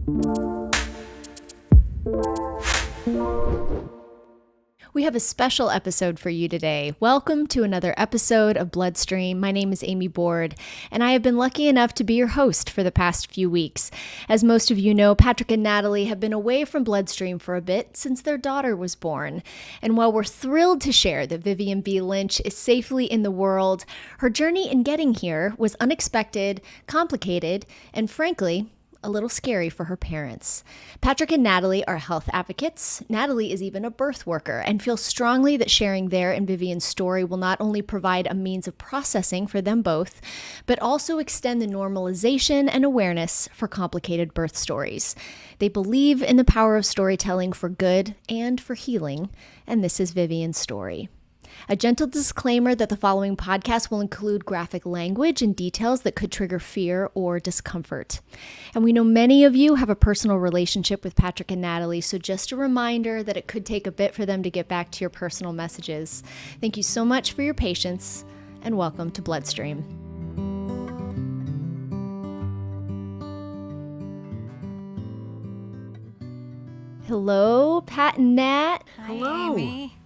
We have a special episode for you today. Welcome to another episode of BloodStream. My name is Amy Board, and I have been lucky enough to be your host for the past few weeks. As most of you know, Patrick and Natalie have been away from BloodStream for a bit since their daughter was born. And while we're thrilled to share that Vivian Bea Lynch is safely in the world, her journey in getting here was unexpected, complicated, and frankly, a little scary for her parents. Patrick and Natalie are health advocates. Natalie is even a birth worker and feels strongly that sharing their and Vivian's story will not only provide a means of processing for them both, but also extend the normalization and awareness for complicated birth stories. They believe in the power of storytelling for good and for healing, and this is Vivian's story. A gentle disclaimer that the following podcast will include graphic language and details that could trigger fear or discomfort. And we know many of you have a personal relationship with Patrick and Natalie, so just a reminder that it could take a bit for them to get back to your personal messages. Thank you so much for your patience, and welcome to BloodStream. Hello, Pat and Nat. Hi, Hello. Amy.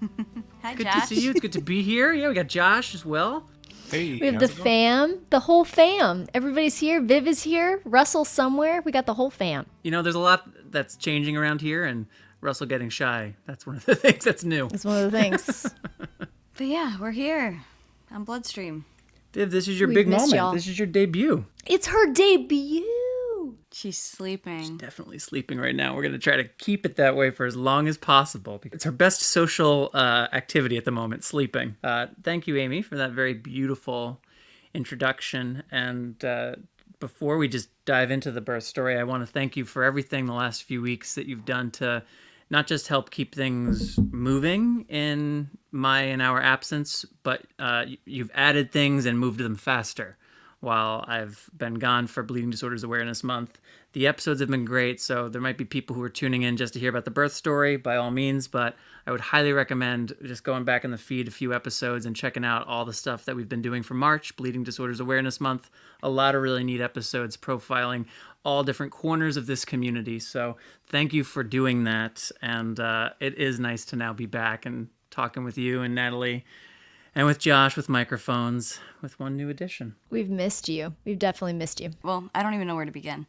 Hi, Good Josh. to see you. It's good to be here. Yeah, we got Josh as well. Hey, We have how's the it going? fam, the whole fam. Everybody's here. Viv is here. Russell's somewhere. We got the whole fam. You know, there's a lot that's changing around here, and Russell getting shy. That's one of the things that's new. It's one of the things. But yeah, we're here on BloodStream. Viv, this is your We've big missed moment. y'all. This is your debut. It's her debut. She's sleeping. Definitely sleeping right now. We're going to try to keep it that way for as long as possible. It's her best social activity at the moment, sleeping. Thank you, Amy, for that very beautiful introduction. And before we just dive into the birth story, I want to thank you for everything the last few weeks that you've done to not just help keep things moving in my and our absence, but you've added things and moved them faster while I've been gone for Bleeding Disorders Awareness Month. The episodes have been great, so there might be people who are tuning in just to hear about the birth story, by all means, but I would highly recommend just going back in the feed a few episodes and checking out all the stuff that we've been doing for March, Bleeding Disorders Awareness Month. A lot of really neat episodes profiling all different corners of this community, so thank you for doing that, and it is nice to now be back and talking with you and Natalie and with Josh with microphones with one new addition. We've missed you. We've definitely missed you. Well, I don't even know where to begin.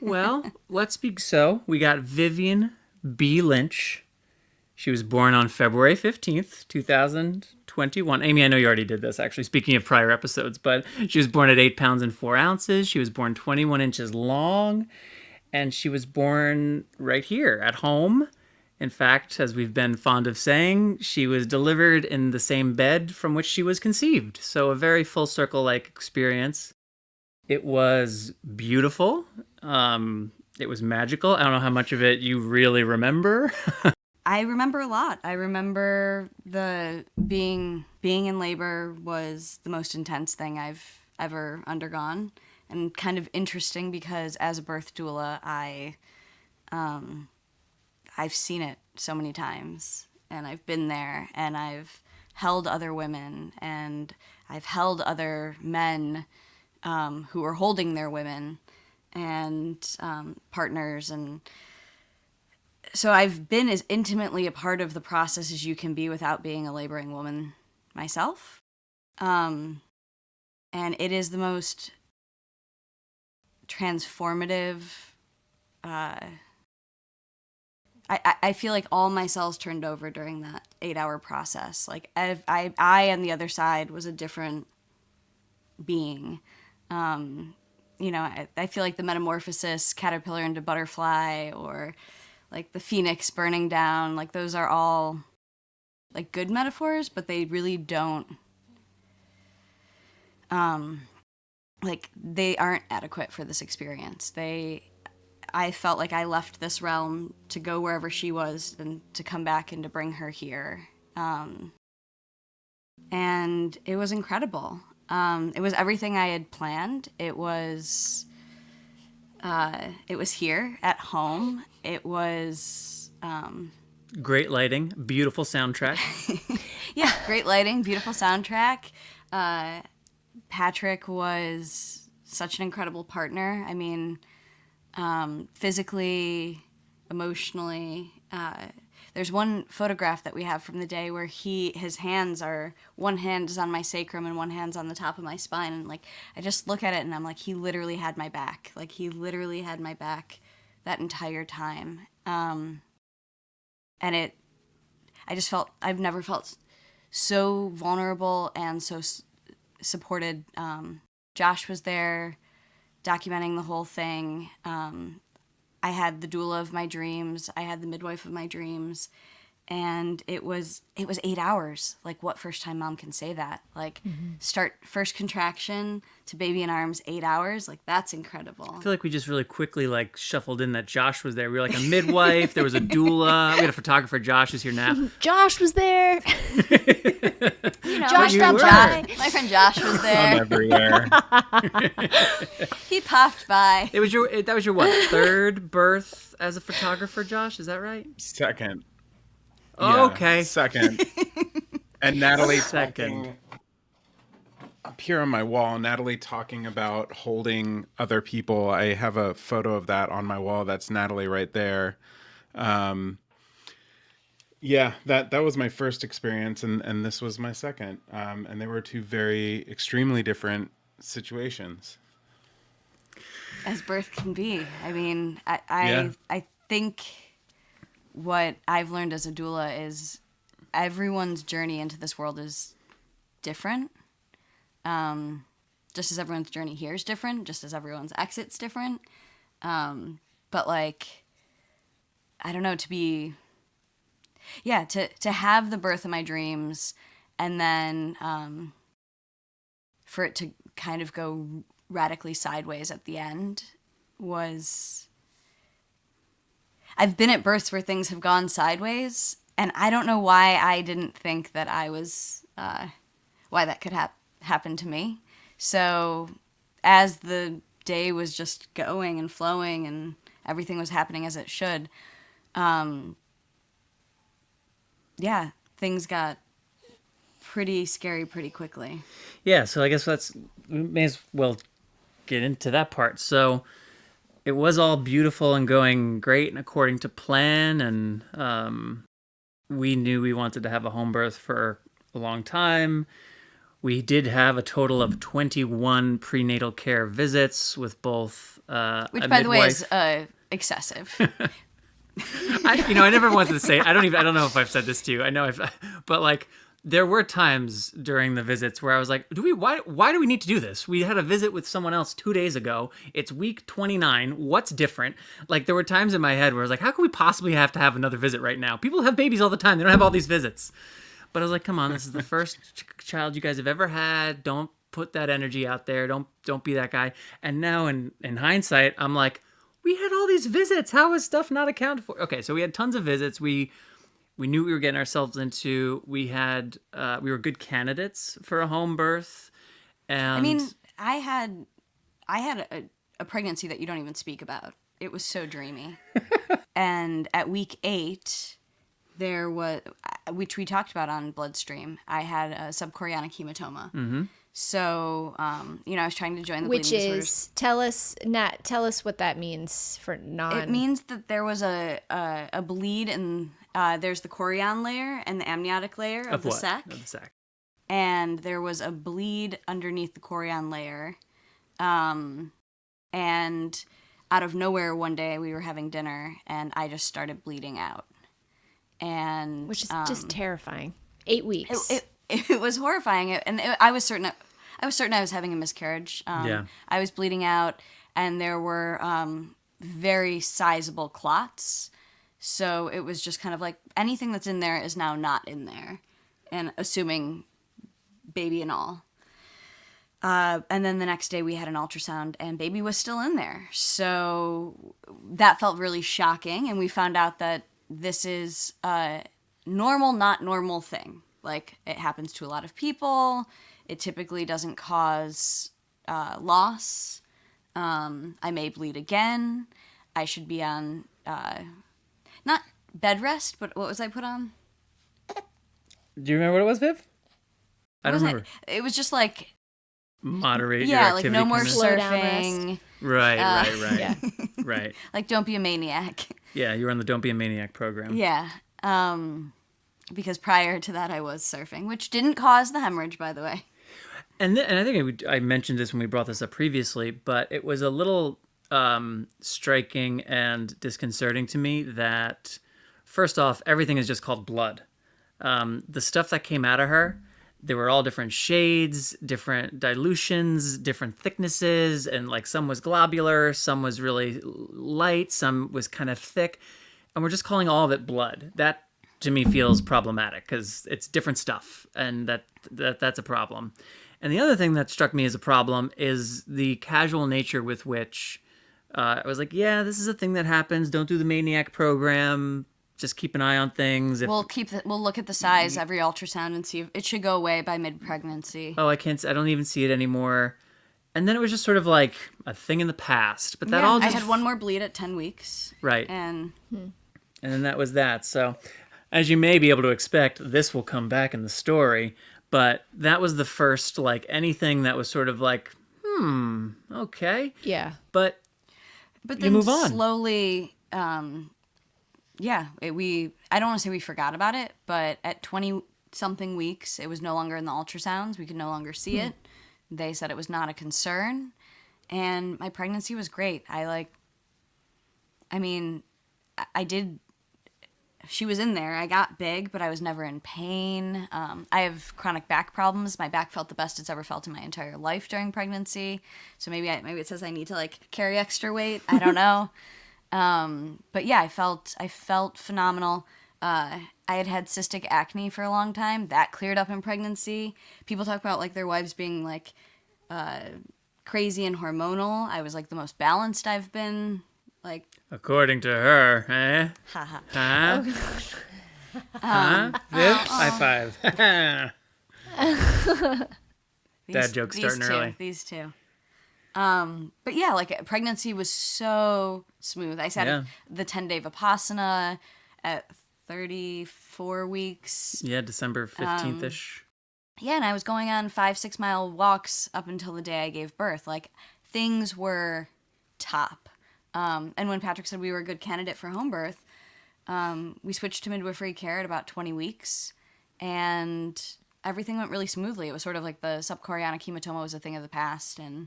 Well, let's speak so. We got Vivian Bea Lynch. She was born on February 15th, 2021. Amy, I know you already did this, actually, speaking of prior episodes, but she was born at 8 pounds and 4 ounces. She was born 21 inches long, and she was born right here at home. In fact, as we've been fond of saying, she was delivered in the same bed from which she was conceived. So a very full circle-like experience. It was beautiful. It was magical. I don't know how much of it you really remember. I remember a lot. I remember the being in labor was the most intense thing I've ever undergone, and kind of interesting because as a birth doula, I've seen it so many times, and I've been there, and I've held other women, and I've held other men who are holding their women and partners, and so I've been as intimately a part of the process as you can be without being a laboring woman myself. And it is the most transformative. I feel like all my cells turned over during that 8-hour process. Like I on the other side was a different being. I feel like the metamorphosis, caterpillar into butterfly, or like the phoenix burning down, like those are all like good metaphors, but they really don't, like they aren't adequate for this experience. I felt like I left this realm to go wherever she was and to come back and to bring her here. And it was incredible. It was everything I had planned. It was here at home. It was Great lighting, beautiful soundtrack. yeah, great lighting, beautiful soundtrack. Patrick was such an incredible partner. I mean, physically, emotionally. There's one photograph that we have from the day where his hands are, one hand is on my sacrum and one hand's on the top of my spine. And like, I just look at it and I'm like, he literally had my back. Like, he literally had my back that entire time. And I just felt, I've never felt so vulnerable and so supported. Josh was there documenting the whole thing. I had the doula of my dreams. I had the midwife of my dreams. And it was 8 hours. Like, what first-time mom can say that? Like, start first contraction to baby in arms, 8 hours. Like, that's incredible. I feel like we just really quickly like shuffled in that Josh was there. We were like a midwife. There was a doula. We had a photographer. Josh is here now. Josh was there. Josh stopped by. My friend Josh was there. I'm everywhere. He popped by. That was your what? Third birth as a photographer, Josh? Is that right? Second. Oh, Yeah, okay. Second. And Natalie Second. talking up here on my wall, Natalie talking about holding other people. I have a photo of that on my wall. That's Natalie right there. Yeah, that was my first experience, and this was my second. And they were two very extremely different situations. As birth can be. I mean, I think what I've learned as a doula is everyone's journey into this world is different. Just as everyone's journey here is different, just as everyone's exit's different. But like, I don't know, to have the birth of my dreams and then for it to kind of go radically sideways at the end was... I've been at births where things have gone sideways, and I don't know why I didn't think that I was, why that could happen to me. So as the day was just going and flowing and everything was happening as it should, things got pretty scary pretty quickly. Yeah, so I guess we may as well get into that part. So it was all beautiful and going great and according to plan, and we knew we wanted to have a home birth for a long time. We did have a total of 21 prenatal care visits with both Which, by the way, is excessive. I never wanted to say. I don't know if I've said this to you. I know but like there were times during the visits where I was like, why do we need to do this? We had a visit with someone else 2 days ago. It's week 29. What's different? Like, there were times in my head where I was like, how can we possibly have to have another visit right now? People have babies all the time. They don't have all these visits. But I was like, come on, this is the first child you guys have ever had. Don't put that energy out there. Don't be that guy. And now in hindsight, I'm like, we had all these visits. How is stuff not accounted for? Okay, so we had tons of visits. We knew we were getting ourselves into. We were good candidates for a home birth. And I mean, I had a pregnancy that you don't even speak about. It was so dreamy. And at week 8, there was, which we talked about on BloodStream, I had a subchorionic hematoma. Mm-hmm. So, I was trying to join the bleeding disorders. Tell us what that means for non... It means that there was a bleed in, there's the chorion layer and the amniotic layer of the sac. Of the sac. And there was a bleed underneath the chorion layer. And out of nowhere one day we were having dinner and I just started bleeding out. And which is just terrifying. 8 weeks. It was horrifying. I was certain I was having a miscarriage. I was bleeding out, and there were very sizable clots. So it was just kind of like anything that's in there is now not in there, and assuming baby and all. And then the next day we had an ultrasound, and baby was still in there. So that felt really shocking, and we found out that this is a normal, not normal thing. Like, it happens to a lot of people. It typically doesn't cause loss. I may bleed again. I should be on, not bed rest, but what was I put on? Do you remember what it was, Viv? I don't remember. It was just like... Moderate your activity. Yeah, like no more slow down surfing. Right. Yeah. Right. Like, don't be a maniac. Yeah, you were on the Don't Be a Maniac program. Yeah. Because prior to that, I was surfing, which didn't cause the hemorrhage, by the way. And I think I mentioned this when we brought this up previously, but it was a little striking and disconcerting to me that, first off, everything is just called blood. The stuff that came out of her, they were all different shades, different dilutions, different thicknesses, and like some was globular, some was really light, some was kind of thick, and we're just calling all of it blood. That to me feels problematic because it's different stuff, and that's a problem. And the other thing that struck me as a problem is the casual nature with which I was like, yeah, this is a thing that happens. Don't do the maniac program. Just keep an eye on things. We'll look at the size every ultrasound and see if it should go away by mid-pregnancy. Oh, I don't even see it anymore. And then it was just sort of like a thing in the past. But that all just... I had one more bleed at 10 weeks. Right. And then that was that. So as you may be able to expect, this will come back in the story. But that was the first, like, anything that was sort of like, okay. Yeah. But then you move on. Slowly, I don't want to say we forgot about it, but at 20-something weeks, it was no longer in the ultrasounds. We could no longer see it. They said it was not a concern. And my pregnancy was great. She was in there. I got big, but I was never in pain. I have chronic back problems. My back felt the best it's ever felt in my entire life during pregnancy. So maybe it says I need to like carry extra weight. I don't know. But yeah, I felt phenomenal. I had cystic acne for a long time. That cleared up in pregnancy. People talk about like their wives being like crazy and hormonal. I was like the most balanced I've been. Like, according to her, eh? haha. Huh? Huh? Viv? High five. Dad jokes starting early. These two. But yeah, like pregnancy was so smooth. I sat the 10-day Vipassana at 34 weeks. Yeah, December 15th-ish. Yeah, and I was going on 5-6 mile walks up until the day I gave birth. Like, things were top. And when Patrick said we were a good candidate for home birth, we switched to midwifery care at about 20 weeks, and everything went really smoothly. It was sort of like the subchorionic hematoma was a thing of the past. And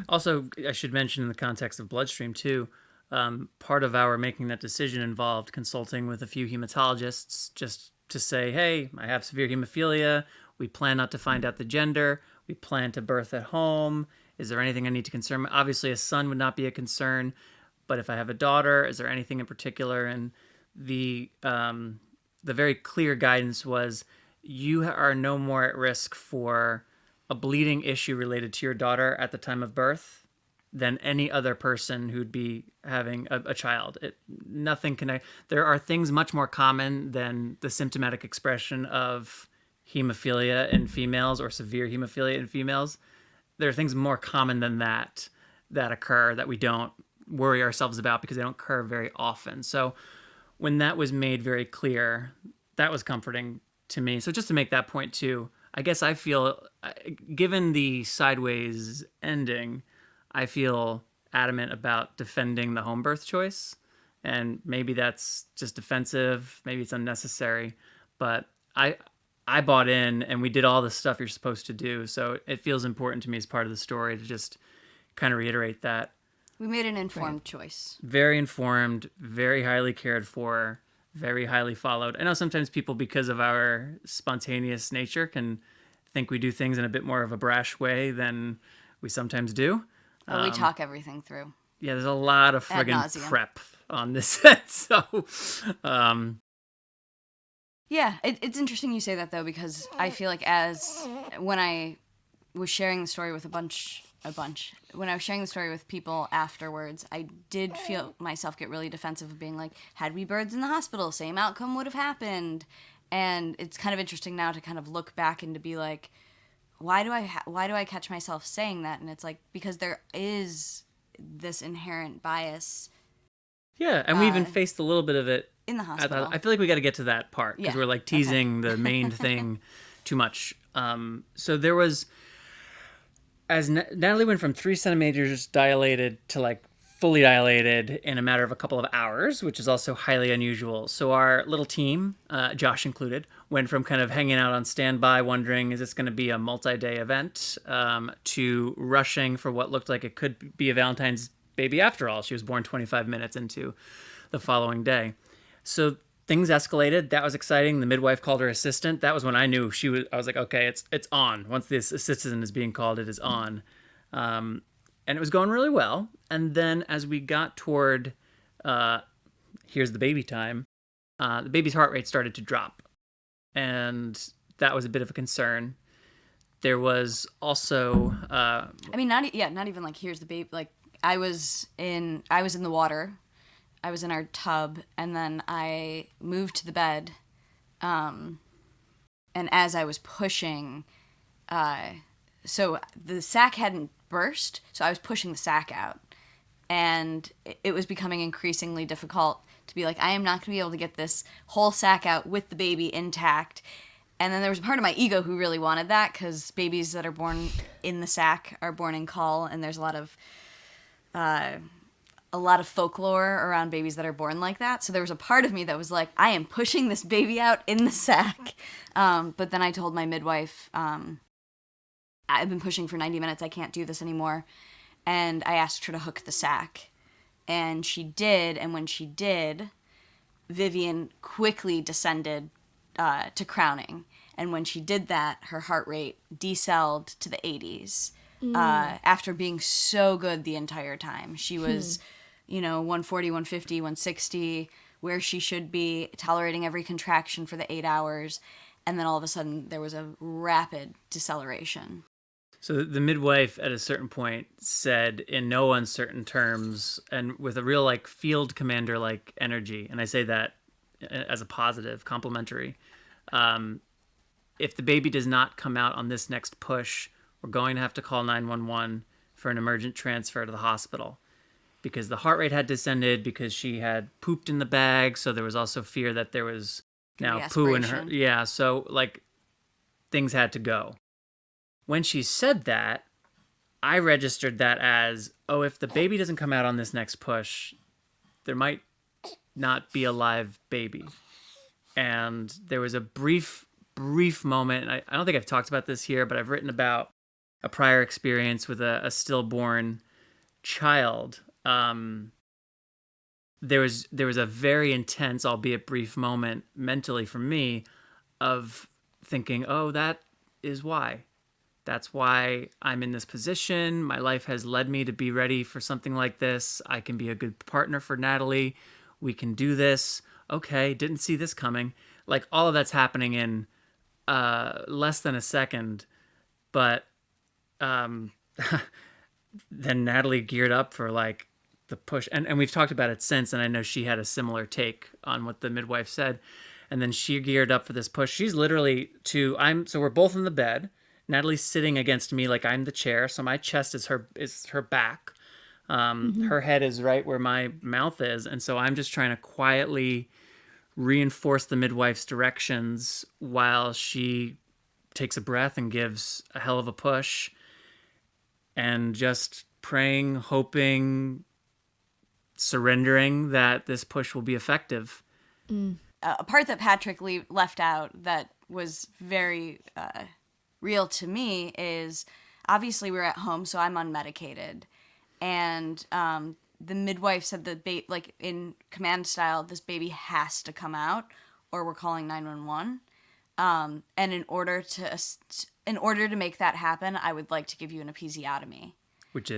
also, I should mention in the context of BloodStream too, part of our making that decision involved consulting with a few hematologists just to say, hey, I have severe hemophilia. We plan not to find out the gender. We plan to birth at home. Is there anything I need to concern? Obviously, a son would not be a concern, but if I have a daughter, is there anything in particular? And the very clear guidance was, you are no more at risk for a bleeding issue related to your daughter at the time of birth than any other person who'd be having a child. There are things much more common than the symptomatic expression of hemophilia in females or severe hemophilia in females. There are things more common than that occur that we don't worry ourselves about because they don't occur very often. So when that was made very clear, that was comforting to me. So just to make that point too, I guess I feel, given the sideways ending, I feel adamant about defending the home birth choice. And maybe that's just defensive, maybe it's unnecessary, but I bought in, and we did all the stuff you're supposed to do. So it feels important to me as part of the story to just kind of reiterate that. We made an informed choice. Very informed, very highly cared for, very highly followed. I know sometimes people, because of our spontaneous nature, can think we do things in a bit more of a brash way than we sometimes do. We talk everything through. Yeah, there's a lot of friggin' prep on this set. So, yeah, it's interesting you say that, though, because I feel like when I was sharing the story with when I was sharing the story with people afterwards, I did feel myself get really defensive of being like, had we births in the hospital, same outcome would have happened. And it's kind of interesting now to kind of look back and to be like, why do I catch myself saying that? And it's like, because there is this inherent bias. Yeah, and we even faced a little bit of it in the hospital. I feel like we got to get to that part because we're like teasing the main thing too much. So there was, as Natalie went from 3 centimeters dilated to like fully dilated in a matter of a couple of hours, which is also highly unusual. So our little team, Josh included, went from kind of hanging out on standby, wondering, is this going to be a multi-day event, to rushing for what looked like it could be a Valentine's baby after all. She was born 25 minutes into the following day. So things escalated. That was exciting. The midwife called her assistant. That was when I knew I was like, okay, it's on. Once this assistant is being called, it is on. And it was going really well. And then as we got toward, here's the baby time, the baby's heart rate started to drop. And that was a bit of a concern. There was also... I mean, not even like, here's the baby. Like, I was in the water. I was in our tub. And then I moved to the bed. And as I was pushing... so the sac hadn't burst, so I was pushing the sac out. And it was becoming increasingly difficult to be like, I am not going to be able to get this whole sac out with the baby intact. And then there was a part of my ego who really wanted that, because babies that are born in the sac are born in caul, and there's a lot of folklore around babies that are born like that. So there was a part of me that was like, I am pushing this baby out in the sac. But then I told my midwife, I've been pushing for 90 minutes. I can't do this anymore. And I asked her to hook the sac. And she did. And when she did, Vivian quickly descended to crowning. And when she did that, her heart rate decelled to the 80s after being so good the entire time. She was, 140, 150, 160, where she should be, tolerating every contraction for the 8 hours. And then all of a sudden, there was a rapid deceleration. So the midwife at a certain point said in no uncertain terms and with a real like field commander like energy, and I say that as a positive, complimentary, if the baby does not come out on this next push, we're going to have to call 911 for an emergent transfer to the hospital, because the heart rate had descended, because she had pooped in the bag, so there was also fear that there was now poo in her. Yeah, so like things had to go. When she said that, I registered that as, oh, if the baby doesn't come out on this next push, there might not be a live baby. And there was a brief moment. I don't think I've talked about this here, but I've written about a prior experience with a stillborn child. There was a very intense, albeit brief moment mentally for me of thinking, oh, that is why. That's why I'm in this position. My life has led me to be ready for something like this. I can be a good partner for Natalie. We can do this. Okay, didn't see this coming. Like, all of that's happening in less than a second. But then Natalie geared up for, like, the push. And we've talked about it since, and I know she had a similar take on what the midwife said. And then she geared up for this push. She's literally so we're both in the bed. Natalie's sitting against me like I'm the chair, so my chest is her back. Her head is right where my mouth is, and so I'm just trying to quietly reinforce the midwife's directions while she takes a breath and gives a hell of a push, and just praying, hoping, surrendering that this push will be effective. A part that Patrick left out that was very... real to me is, obviously we're at home, so I'm unmedicated, and the midwife said that like in command style, this baby has to come out or we're calling 911. And in order to make that happen, I would like to give you an episiotomy, which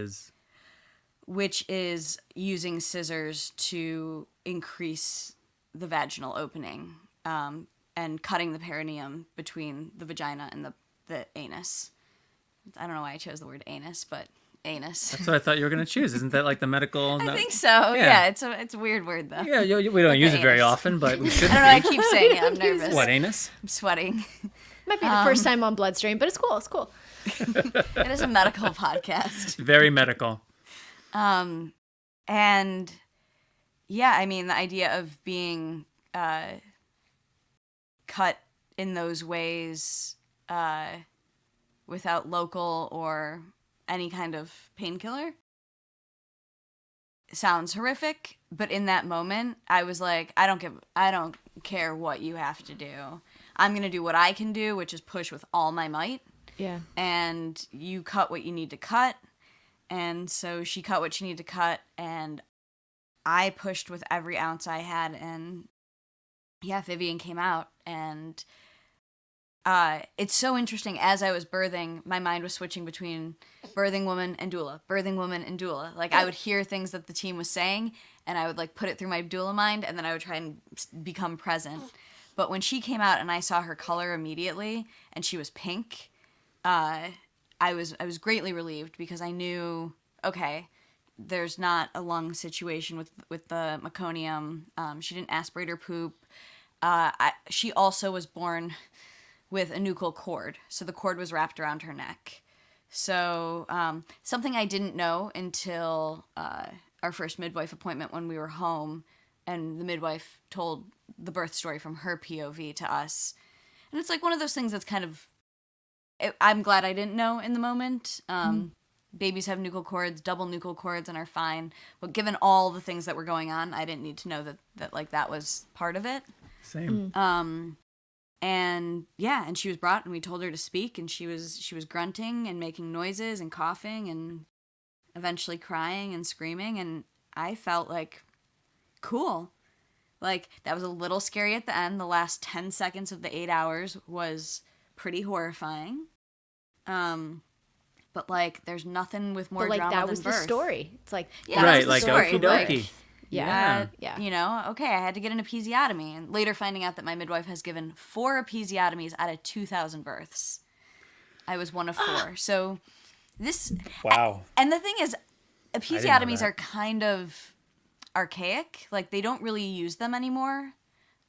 is using scissors to increase the vaginal opening, and cutting the perineum between the vagina and the anus. I don't know why I chose the word anus, but anus. That's what I thought you were going to choose. Isn't that like the medical? I think so. Yeah, it's a weird word though. Yeah, we don't use it very often, but we should. I don't know. I keep saying it. I'm nervous. What, anus? I'm sweating. Might be the first time on BloodStream, but it's cool. It's cool. It is a medical podcast. Very medical. And yeah, I mean, the idea of being cut in those ways without local or any kind of painkiller sounds horrific, but in that moment, I was like, I don't care what you have to do. I'm going to do what I can do, which is push with all my might. Yeah. And you cut what you need to cut. And so she cut what she needed to cut, and I pushed with every ounce I had, and yeah, Vivian came out, and it's so interesting. As I was birthing, my mind was switching between birthing woman and doula, birthing woman and doula. Like, I would hear things that the team was saying, and I would like put it through my doula mind, and then I would try and become present. But when she came out and I saw her color immediately, and she was pink, I was greatly relieved, because I knew, okay, there's not a lung situation with the meconium. She didn't aspirate her poop. She also was born with a nuchal cord, so the cord was wrapped around her neck. So something I didn't know until our first midwife appointment when we were home, and the midwife told the birth story from her POV to us. And it's like one of those things that's kind of, I'm glad I didn't know in the moment. Babies have nuchal cords, double nuchal cords, and are fine. But given all the things that were going on, I didn't need to know that like that was part of it. Same. And yeah, and she was brought, and we told her to speak, and she was grunting and making noises and coughing and eventually crying and screaming, and I felt like, cool. Like, that was a little scary at the end. The last 10 seconds of the 8 hours was pretty horrifying. But like, there's nothing with more But like drama that than was birth. the story. It's like, Yeah, Right, that was like the story. okie dokie. Like, yeah. Yeah. you know, okay, I had to get an episiotomy, and later finding out that my midwife has given 4 episiotomies out of 2,000 births. I was one of 4. So this, Wow. and the thing is, know episiotomies that. are kind of archaic. Like, they don't really use them anymore.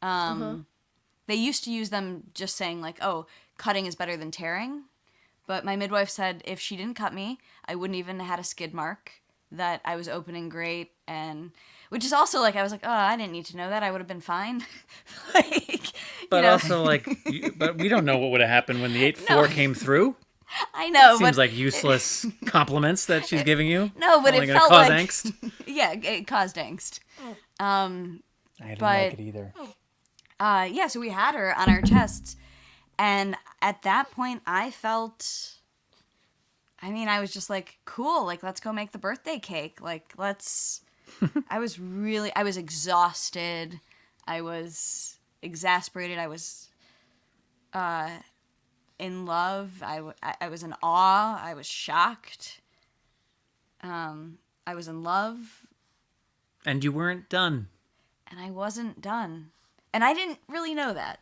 They used to use them just saying like, oh, cutting is better than tearing. But my midwife said if she didn't cut me, I wouldn't even have had a skid mark, that I was opening great, and which is also like, I was like, oh, I didn't need to know that. I would have been fine. Like, But you know, also, like, but we don't know what would have happened when the 8-4 came through. I know, Seems but like useless compliments that she's giving you. no, but Only it gonna felt cause like angst. yeah, it caused angst. I didn't but- like it either. Yeah, so we had her on our chests, and at that point, I felt. I mean, I was just like, cool, like, let's go make the birthday cake. Like, let's. I was exhausted. I was exasperated. I was in love. I was in awe. I was shocked. I was in love, And you weren't done. and I wasn't done. And I didn't really know that.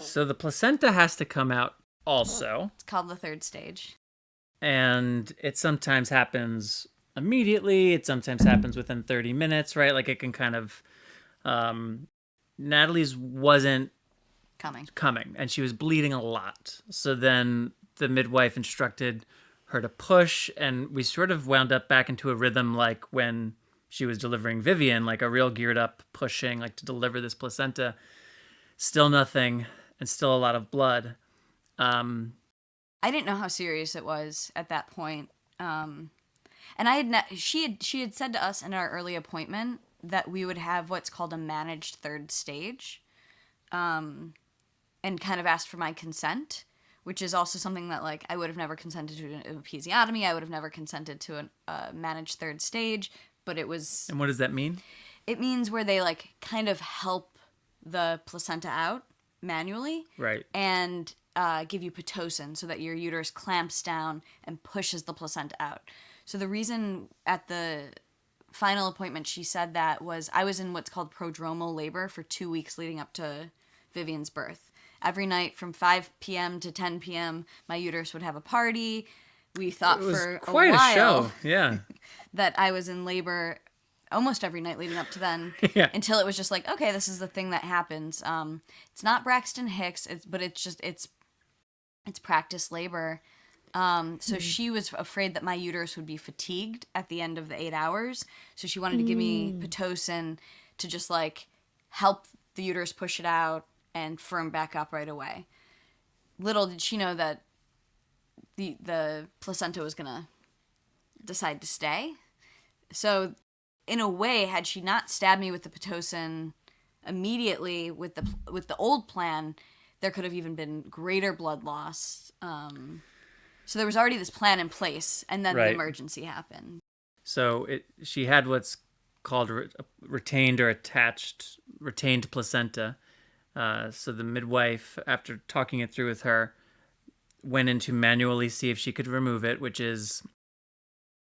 So the placenta has to come out also. It's called the 3rd stage. And it sometimes happens immediately. It sometimes happens within 30 minutes, right? Like, it can kind of... Natalie's wasn't coming, and she was bleeding a lot. So then the midwife instructed her to push, and we sort of wound up back into a rhythm like when she was delivering Vivian, like a real geared up pushing, like to deliver this placenta. Still nothing, and still a lot of blood. I didn't know how serious it was at that point. And she had said to us in our early appointment that we would have what's called a managed 3rd stage, and kind of asked for my consent, which is also something that, like, I would have never consented to an episiotomy. I would have never consented to a managed 3rd stage, but it was... And what does that mean? It means where they, like, kind of help the placenta out manually. Right. And give you Pitocin so that your uterus clamps down and pushes the placenta out. So the reason at the final appointment she said that was I was in what's called prodromal labor for 2 weeks leading up to Vivian's birth. Every night from 5 p.m. to 10 p.m., my uterus would have a party. We thought It was for quite a while show. Yeah. that I was in labor almost every night leading up to then, Yeah. until it was just like, okay, this is the thing that happens. It's not Braxton Hicks, but it's practice labor. So she was afraid that my uterus would be fatigued at the end of the 8 hours. So she wanted to give me Pitocin to just like help the uterus push it out and firm back up right away. Little did she know that the placenta was gonna decide to stay. So in a way, had she not stabbed me with the Pitocin immediately with the old plan, there could have even been greater blood loss. So there was already this plan in place, and then the Right. emergency happened. So she had what's called retained placenta. So the midwife, after talking it through with her, went in to manually see if she could remove it, which is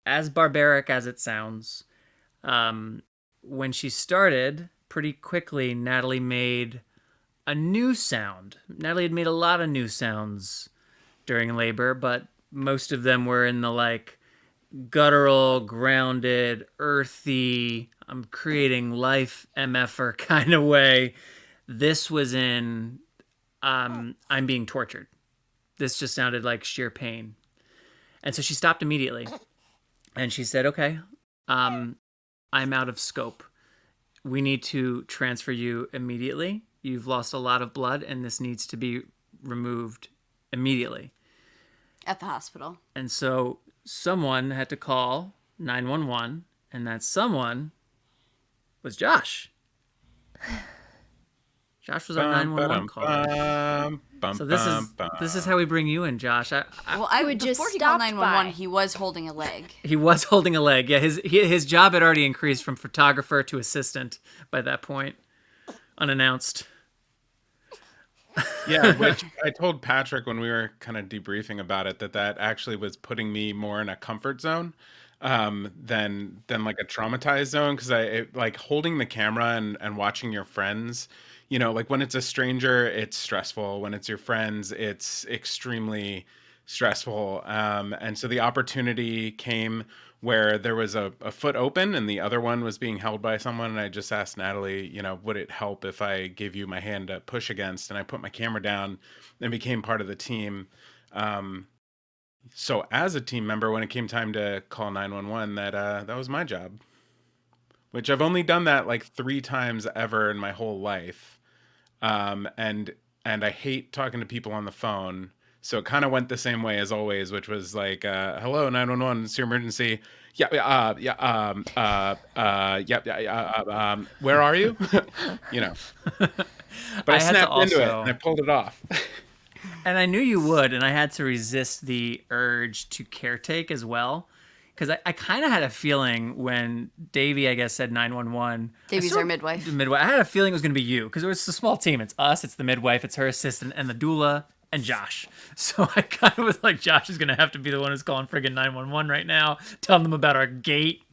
as barbaric as it sounds. When she started, pretty quickly, Natalie made a new sound. Natalie had made a lot of new sounds during labor, but most of them were in the like guttural, grounded, earthy, I'm creating life MFer kind of way. This was in I'm being tortured. This just sounded like sheer pain. And so she stopped immediately. And she said, okay, I'm out of scope. We need to transfer you immediately. You've lost a lot of blood, and this needs to be removed immediately. At the hospital. And so someone had to call 911, and that someone was Josh. Josh was our 911 caller. So this is how we bring you in, Josh. I would just before he called 911, he was holding a leg. He was holding a leg. Yeah, his job had already increased from photographer to assistant by that point, unannounced. Yeah, which I told Patrick when we were kind of debriefing about it that actually was putting me more in a comfort zone than like a traumatized zone, because like holding the camera and watching your friends, like when it's a stranger, it's stressful. When it's your friends, it's extremely stressful. And so the opportunity came where there was a foot open and the other one was being held by someone. And I just asked Natalie, would it help if I gave you my hand to push against? And I put my camera down and became part of the team. So as a team member, when it came time to call 911, that was my job, which I've only done that like 3 times ever in my whole life. And I hate talking to people on the phone. So it kind of went the same way as always, which was like, hello, 911, it's your emergency. Yeah, where are you? But I snapped into it and I pulled it off. And I knew you would, and I had to resist the urge to caretake as well. Because I kind of had a feeling when Davey, I guess, said 911. Davey's our midwife. I had a feeling it was going to be you, because it was a small team. It's us, it's the midwife, it's her assistant, and the doula, and Josh. So I kind of was like, Josh is going to have to be the one who's calling friggin' 911 right now, telling them about our gate,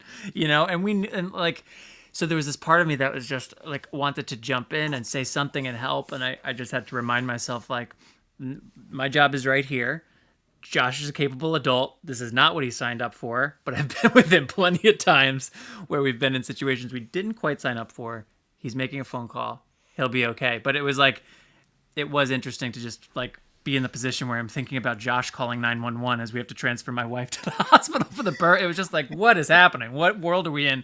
so there was this part of me that was just like wanted to jump in and say something and help. And I just had to remind myself, like, my job is right here. Josh is a capable adult. This is not what he signed up for, but I've been with him plenty of times where we've been in situations we didn't quite sign up for. He's making a phone call. He'll be okay. But it was interesting to just like be in the position where I'm thinking about Josh calling 911 as we have to transfer my wife to the hospital for the birth. It was just like, what is happening? What world are we in?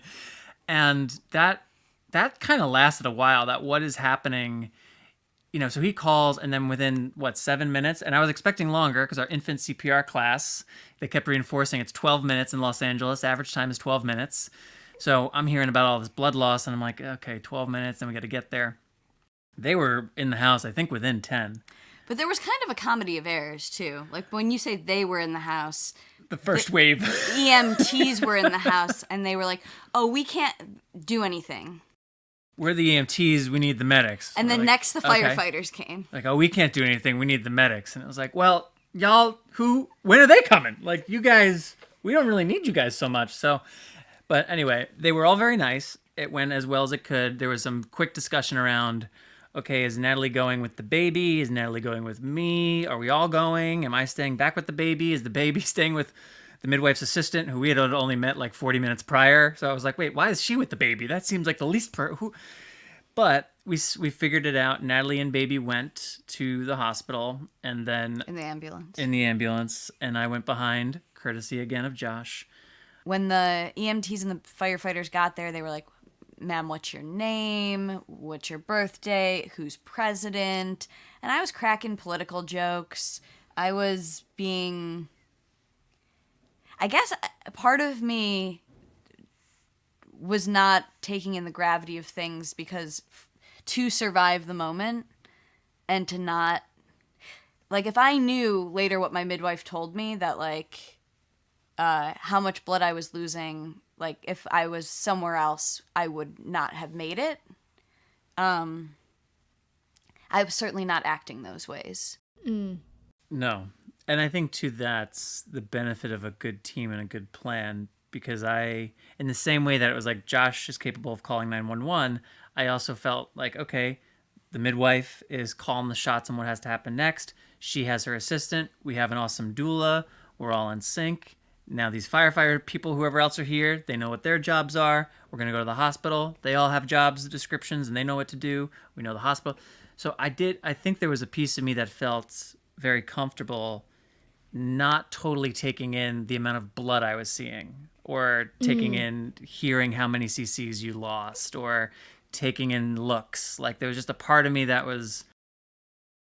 And that kind of lasted a while, that what is happening. So he calls, and then within, 7 minutes? And I was expecting longer, because our infant CPR class, they kept reinforcing it's 12 minutes in Los Angeles. Average time is 12 minutes. So I'm hearing about all this blood loss, and I'm like, okay, 12 minutes, and we got to get there. They were in the house, I think, within 10. But there was kind of a comedy of errors, too. Like, when you say they were in the house... The first wave. EMTs were in the house, and they were like, oh, we can't do anything. We're the EMTs, we need the medics. And then like, next the firefighters came. Like, oh, we can't do anything, we need the medics. And it was like, well, y'all, when are they coming? Like, you guys, we don't really need you guys so much. So, but anyway, they were all very nice. It went as well as it could. There was some quick discussion around, okay, is Natalie going with the baby? Is Natalie going with me? Are we all going? Am I staying back with the baby? Is the baby staying with the midwife's assistant, who we had only met like 40 minutes prior? So I was like, wait, why is she with the baby? That seems like the least But we figured it out. Natalie and baby went to the hospital, and then... In the ambulance. And I went behind, courtesy again of Josh. When the EMTs and the firefighters got there, they were like, ma'am, what's your name? What's your birthday? Who's president? And I was cracking political jokes. I was being... I guess part of me was not taking in the gravity of things, because to survive the moment and to not, like, if I knew later what my midwife told me, that, like, how much blood I was losing, like, if I was somewhere else, I would not have made it. I was certainly not acting those ways. No. And I think, too, that's the benefit of a good team and a good plan, because in the same way that it was like Josh is capable of calling 911, I also felt like, okay, the midwife is calling the shots on what has to happen next. She has her assistant. We have an awesome doula. We're all in sync. Now these firefighter people, whoever else are here, they know what their jobs are. We're going to go to the hospital. They all have jobs descriptions and they know what to do. We know the hospital. So I think there was a piece of me that felt very comfortable not totally taking in the amount of blood I was seeing, or taking in hearing how many cc's you lost, or taking in looks. Like, there was just a part of me that was,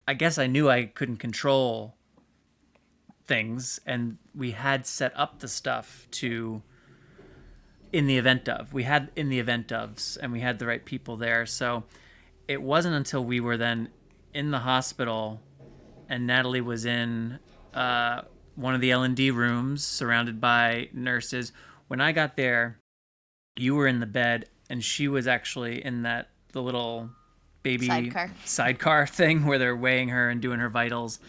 I guess I knew I couldn't control things, and we had set up the stuff to in the event ofs, and we had the right people there. So it wasn't until we were then in the hospital and Natalie was in one of the L&D rooms surrounded by nurses. When I got there, you were in the bed and she was actually in the little baby sidecar thing where they're weighing her and doing her vitals.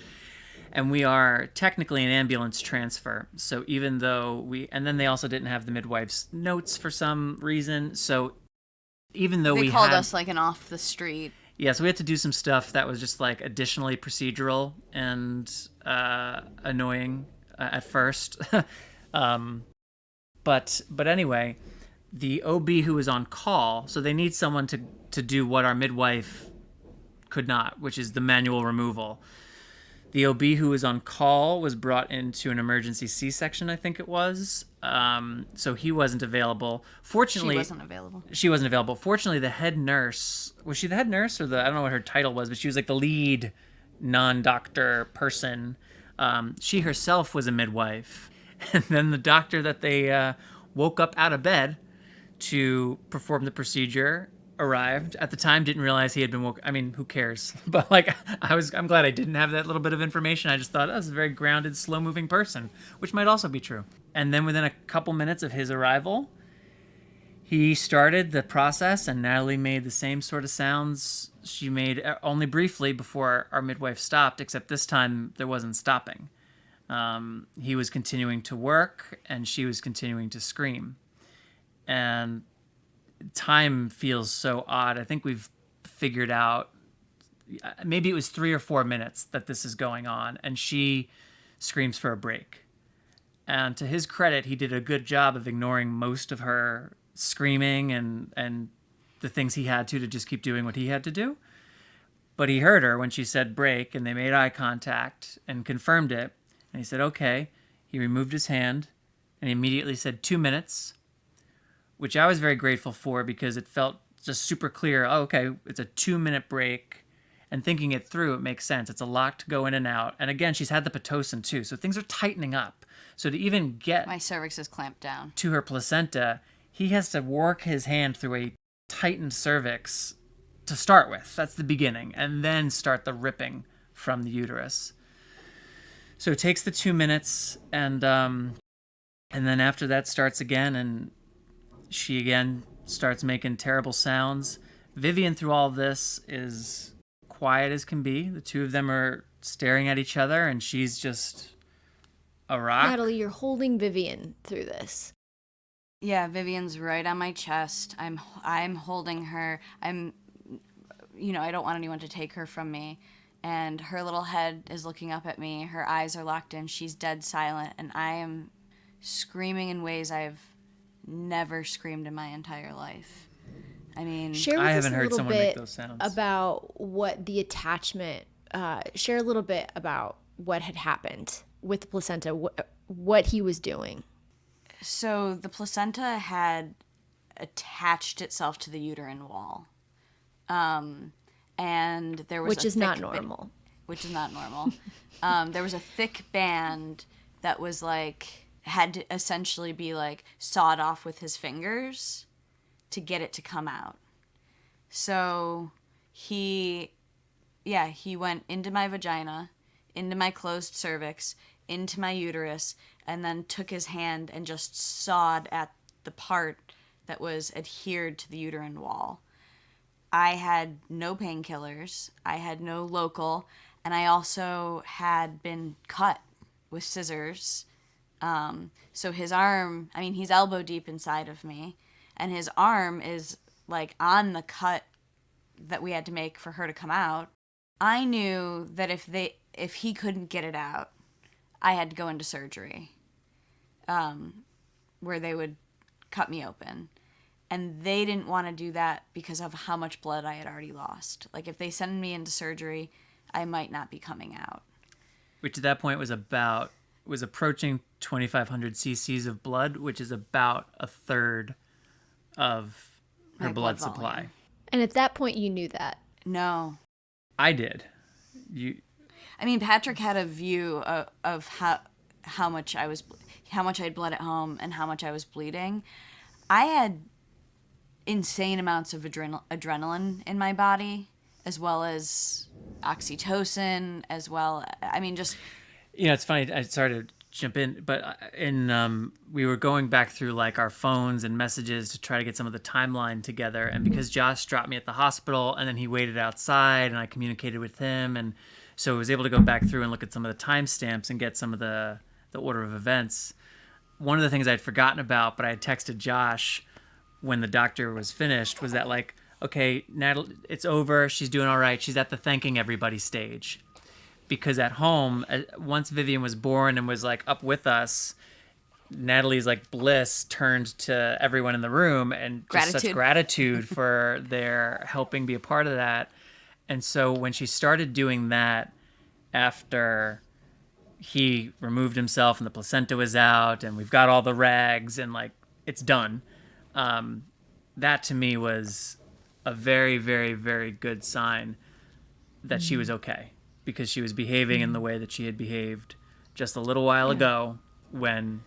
And we are technically an ambulance transfer. So even though and then they also didn't have the midwife's notes for some reason. So even though they called us like an off the street. Yeah, so we had to do some stuff that was just like additionally procedural and annoying at first. But anyway, the OB who was on call, so they need someone to do what our midwife could not, which is the manual removal. The OB who was on call was brought into an emergency C-section, I think it was. So he wasn't available. Fortunately, she wasn't available. Fortunately, the head nurse, was she the head nurse or I don't know what her title was, but she was like the lead non-doctor person. She herself was a midwife. And then the doctor that they woke up out of bed to perform the procedure arrived. At the time, didn't realize he had been woke. I mean, who cares? But like, I'm glad I didn't have that little bit of information. I just thought, oh, this is a very grounded, slow-moving person, which might also be true. And then within a couple minutes of his arrival, he started the process, and Natalie made the same sort of sounds she made only briefly before our midwife stopped, except this time there wasn't stopping. He was continuing to work, and she was continuing to scream. And time feels so odd. I think we've figured out, maybe it was 3 or 4 minutes that this is going on, and she screams for a break. And to his credit, he did a good job of ignoring most of her screaming and the things he had to just keep doing what he had to do. But he heard her when she said break, and they made eye contact and confirmed it. And he said, okay. He removed his hand and immediately said 2 minutes, which I was very grateful for because it felt just super clear. Oh, okay, it's a 2-minute break. And thinking it through, it makes sense. It's a lot to go in and out. And again, she's had the Pitocin too, so things are tightening up. So to even get my cervix is clamped down to her placenta, he has to work his hand through a tightened cervix to start with. That's the beginning. And then start the ripping from the uterus. So it takes the 2 minutes, and then after that starts again, and she again starts making terrible sounds. Vivian, through all this, is quiet as can be. The two of them are staring at each other, and she's just a rock. Natalie, you're holding Vivian through this. Yeah, Vivian's right on my chest. I'm holding her. I don't want anyone to take her from me. And her little head is looking up at me. Her eyes are locked in. She's dead silent, and I am screaming in ways I've never screamed in my entire life. I mean, share with I us haven't a heard little someone bit make those sounds. About what the attachment. Share a little bit about what had happened with the placenta, what he was doing. So the placenta had attached itself to the uterine wall, and there was which is not normal. There was a thick band that was like had to essentially be like sawed off with his fingers to get it to come out. So he went into my vagina, into my closed cervix, into my uterus, and then took his hand and just sawed at the part that was adhered to the uterine wall. I had no painkillers, I had no local, and I also had been cut with scissors. So his arm, I mean, he's elbow deep inside of me, and his arm is like on the cut that we had to make for her to come out. I knew that if he couldn't get it out, I had to go into surgery, where they would cut me open. And they didn't want to do that because of how much blood I had already lost. Like, if they send me into surgery, I might not be coming out. Which at that point was approaching 2,500 cc's of blood, which is about a third of her My blood blood supply. volume. And at that point, you knew that. No. I did. I mean, Patrick had a view of how much I had bled at home and how much I was bleeding. I had insane amounts of adrenaline in my body, as well as oxytocin, as well. I mean, just... It's funny. I started to jump in, but we were going back through like our phones and messages to try to get some of the timeline together. And because Josh dropped me at the hospital and then he waited outside and I communicated with him, and so I was able to go back through and look at some of the timestamps and get some of the order of events. One of the things I'd forgotten about, but I had texted Josh when the doctor was finished, was that like, okay, Natalie, it's over. She's doing all right. She's at the thanking everybody stage. Because at home, once Vivian was born and was like up with us, Natalie's like bliss turned to everyone in the room and just such gratitude for their helping be a part of that. And so when she started doing that after he removed himself and the placenta was out and we've got all the rags and like it's done, that to me was a very, very, very good sign that she was okay, because she was behaving in the way that she had behaved just a little while ago when,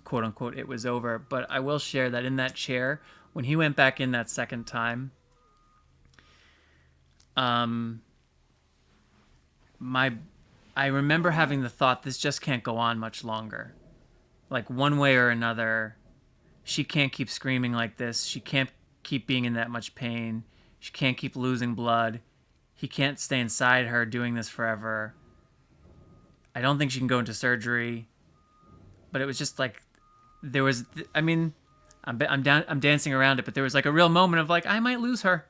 quote unquote, it was over. But I will share that in that chair, when he went back in that second time, I remember having the thought, this just can't go on much longer. Like, one way or another, she can't keep screaming like this. She can't keep being in that much pain. She can't keep losing blood. He can't stay inside her doing this forever. I don't think she can go into surgery. But it was just like, there was, I mean, I'm dancing around it, but there was like a real moment of like, I might lose her.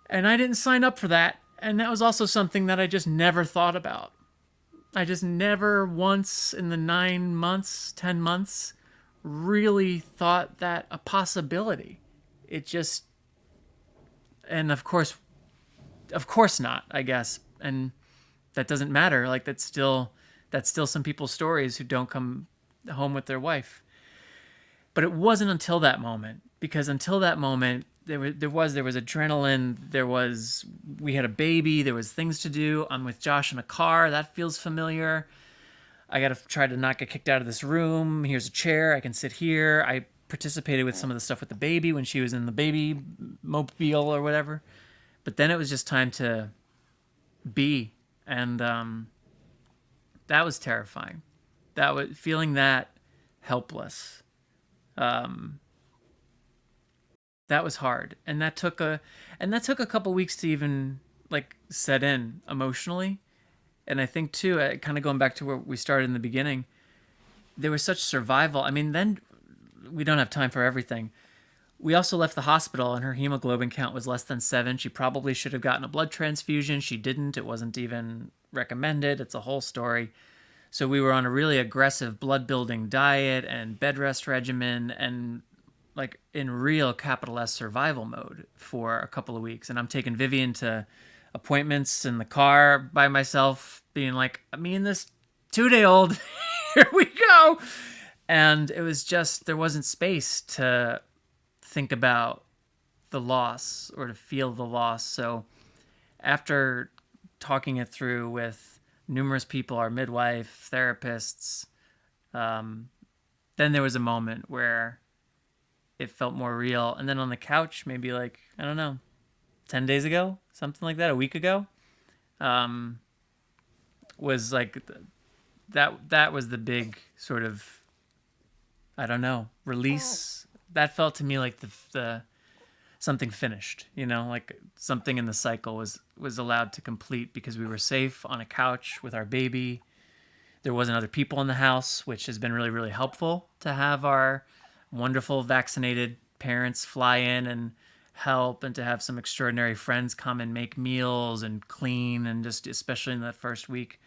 And I didn't sign up for that. And that was also something that I just never thought about. I just never once in the 9 months, 10 months, really thought that a possibility. It just, and of course not, I guess. And that doesn't matter. Like, that's still some people's stories who don't come home with their wife. But it wasn't until that moment, because until that moment, there was adrenaline, we had a baby, there was things to do. I'm with Josh in a car, that feels familiar. I got to try to not get kicked out of this room. Here's a chair, I can sit here. I participated with some of the stuff with the baby when she was in the baby mobile or whatever. But then it was just time to be, and that was terrifying. That was feeling that helpless. That was hard, and that took a couple weeks to even like set in emotionally. And I think too, kind of going back to where we started in the beginning, there was such survival. I mean, then we don't have time for everything. We also left the hospital and her hemoglobin count was less than 7. She probably should have gotten a blood transfusion. She didn't. It wasn't even recommended. It's a whole story. So we were on a really aggressive blood building diet and bed rest regimen and like in real capital S survival mode for a couple of weeks. And I'm taking Vivian to appointments in the car by myself, being like, me and this 2-day-old, here we go. And it was just, there wasn't space to think about the loss or to feel the loss. So after talking it through with numerous people, our midwife, therapists, then there was a moment where it felt more real. And then on the couch, maybe like, I don't know, 10 days ago, something like that, a week ago, was like that was the big sort of, I don't know, release. That felt to me like the something finished, like something in the cycle was allowed to complete because we were safe on a couch with our baby. There wasn't other people in the house, which has been really, really helpful to have our wonderful vaccinated parents fly in and help, and to have some extraordinary friends come and make meals and clean, and just especially in that first week.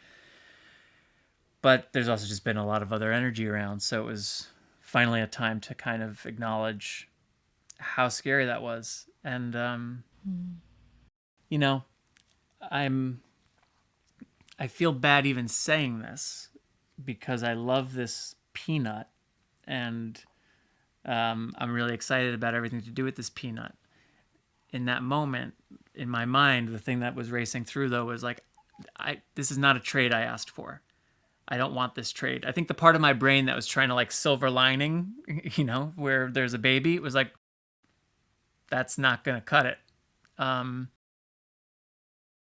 But there's also just been a lot of other energy around, so it was finally a time to kind of acknowledge how scary that was. And you know, I feel bad even saying this because I love this peanut, and I'm really excited about everything to do with this peanut. In that moment, in my mind, the thing that was racing through though was like, this is not a trade I asked for. I don't want this trade. I think the part of my brain that was trying to like silver lining, where there's a baby, it was like, that's not going to cut it. And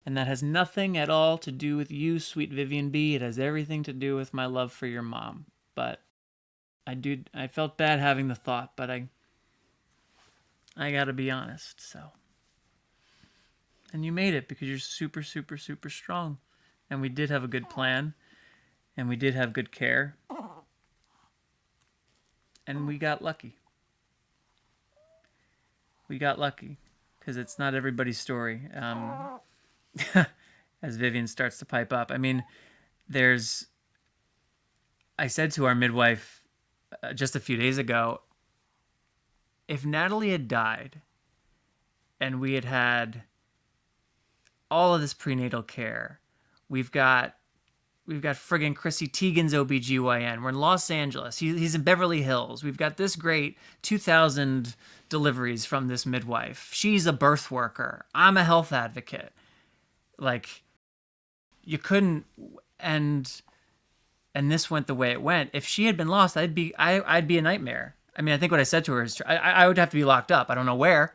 that has nothing at all to do with you, sweet Vivian Bea. It has everything to do with my love for your mom. But I felt bad having the thought, but I got to be honest. So, and you made it because you're super, super, super strong. And we did have a good plan, and we did have good care. And we got lucky. We got lucky because it's not everybody's story. As Vivian starts to pipe up, I mean, I said to our midwife just a few days ago, if Natalie had died and we had had all of this prenatal care, we've got friggin' Chrissy Teigen's OBGYN. We're in Los Angeles. He's in Beverly Hills. We've got this great 2,000 deliveries from this midwife. She's a birth worker. I'm a health advocate. Like, you couldn't, and this went the way it went. If she had been lost, I'd be a nightmare. I mean, I think what I said to her is, I would have to be locked up. I don't know where,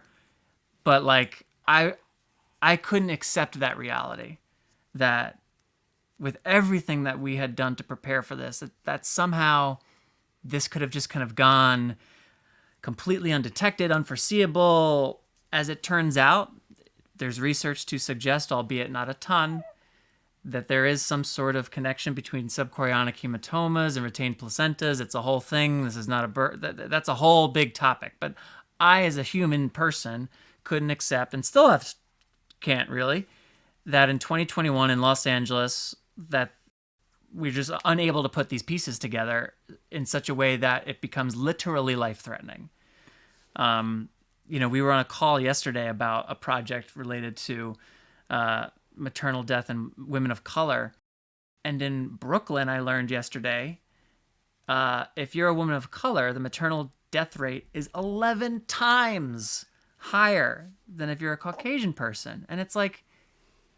but like, I couldn't accept that reality, that with everything that we had done to prepare for this, that somehow this could have just kind of gone completely undetected, unforeseeable. As it turns out, there's research to suggest, albeit not a ton, that there is some sort of connection between subchorionic hematomas and retained placentas. It's a whole thing. This is not that's a whole big topic. But I, as a human person, couldn't accept, and still can't really, that in 2021 in Los Angeles, that we're just unable to put these pieces together in such a way that it becomes literally life-threatening. We were on a call yesterday about a project related to maternal death in women of color. And in Brooklyn, I learned yesterday, if you're a woman of color, the maternal death rate is 11 times higher than if you're a Caucasian person. And it's like,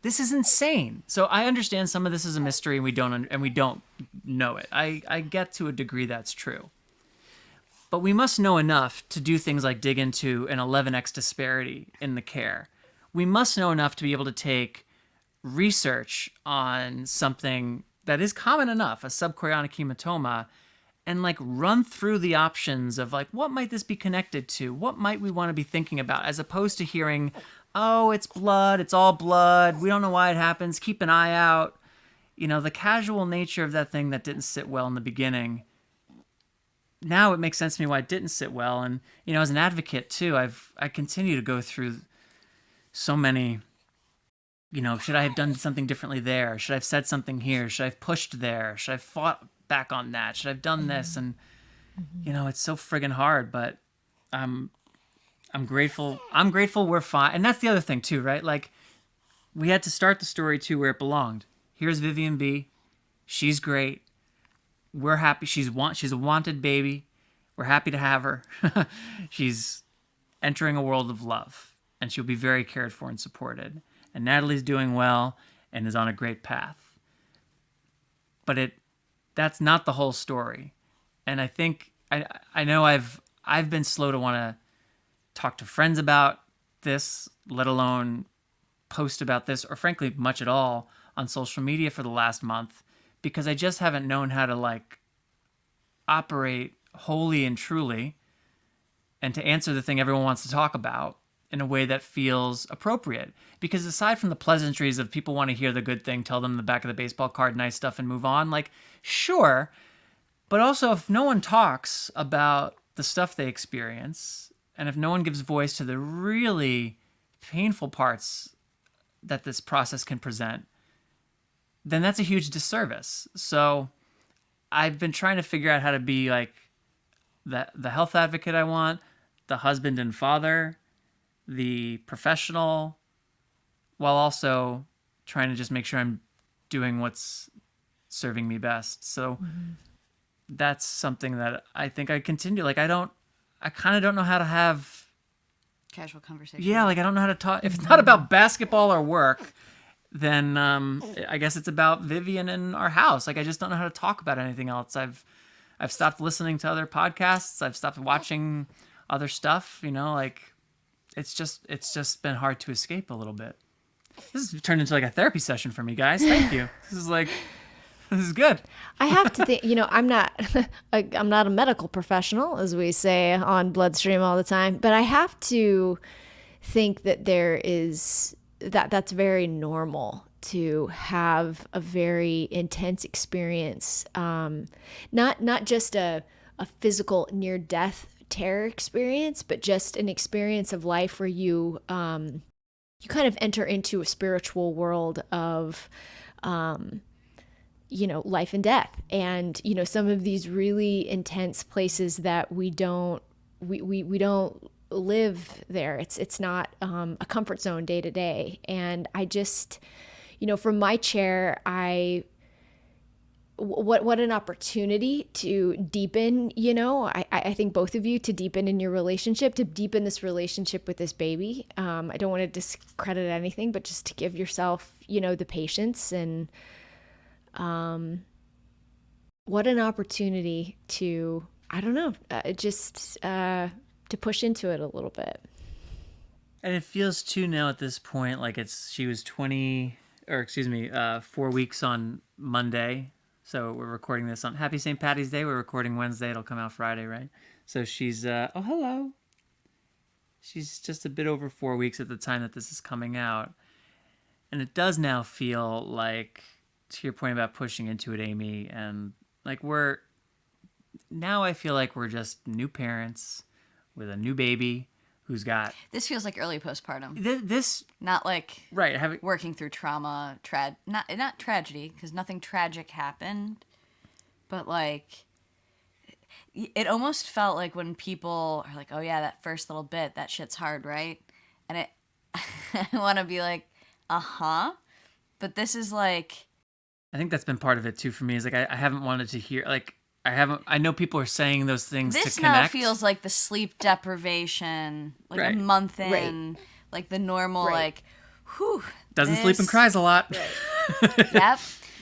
this is insane. So I understand some of this is a mystery and we don't know it. I get to a degree that's true. But we must know enough to do things like dig into an 11x disparity in the care. We must know enough to be able to take research on something that is common enough, a subchorionic hematoma, and like run through the options of like, what might this be connected to? What might we want to be thinking about? As opposed to hearing, oh, it's blood, it's all blood, we don't know why it happens, keep an eye out. The casual nature of that thing that didn't sit well in the beginning, now it makes sense to me why it didn't sit well. And, as an advocate too, I continue to go through so many, should I have done something differently there? Should I have said something here? Should I have pushed there? Should I have fought back on that? Should I have done this? And, it's so friggin' hard, but I'm grateful. I'm grateful we're fine. And that's the other thing too, right? Like, we had to start the story too where it belonged. Here's Vivian Bea. She's great. We're happy. She's a wanted baby. We're happy to have her. She's entering a world of love, and she'll be very cared for and supported. And Natalie's doing well and is on a great path. But that's not the whole story. And I think I know I've I've been slow to want to talk to friends about this, let alone post about this, or frankly, much at all on social media for the last month, because I just haven't known how to like operate wholly and truly and to answer the thing everyone wants to talk about in a way that feels appropriate. Because aside from the pleasantries of people want to hear the good thing, tell them the back of the baseball card, nice stuff, and move on, like, sure. But also, if no one talks about the stuff they experience, and if no one gives voice to the really painful parts that this process can present, then that's a huge disservice. So I've been trying to figure out how to be like the health advocate I want, the husband and father, the professional, while also trying to just make sure I'm doing what's serving me best. So that's something that I think I continue. Like I kind of don't know how to have Casual conversation. Yeah, like I don't know how to talk. If it's not about basketball or work, then I guess it's about Vivian and our house. Like I just don't know how to talk about anything else. I've stopped listening to other podcasts. I've stopped watching other stuff. Like it's just been hard to escape a little bit. This has turned into like a therapy session for me, guys. Thank you. This is good. I have to think, I'm not I'm not a medical professional, as we say on BloodStream all the time, but I have to think that that's very normal to have a very intense experience, not just a physical near death terror experience, but just an experience of life where you kind of enter into a spiritual world of life and death, and some of these really intense places that we don't live there. It's not a comfort zone day to day. And I just, from my chair, what an opportunity to deepen, I think both of you, to deepen in your relationship, to deepen this relationship with this baby. I don't want to discredit anything, but just to give yourself, the patience and what an opportunity to, I don't know, to push into it a little bit. And it feels too now at this point like she was 4 weeks on Monday. So we're recording this on Happy St. Patty's Day. We're recording Wednesday. It'll come out Friday, right? So she's, oh, hello. She's just a bit over 4 weeks at the time that this is coming out. And it does now feel like, to your point about pushing into it, Amy, and like now I feel like we're just new parents with a new baby who's got... This feels like early postpartum. This not like right, working through trauma, not tragedy, because nothing tragic happened, but like it almost felt like when people are like, oh yeah, that first little bit, that shit's hard, right? And I want to be like, but this is like... I think that's been part of it too for me, is like I haven't wanted to hear, like I know people are saying those things this to connect. Now feels like the sleep deprivation, like right. a month in, like the normal, like, whew. Doesn't sleep and cries a lot. Right. Yep.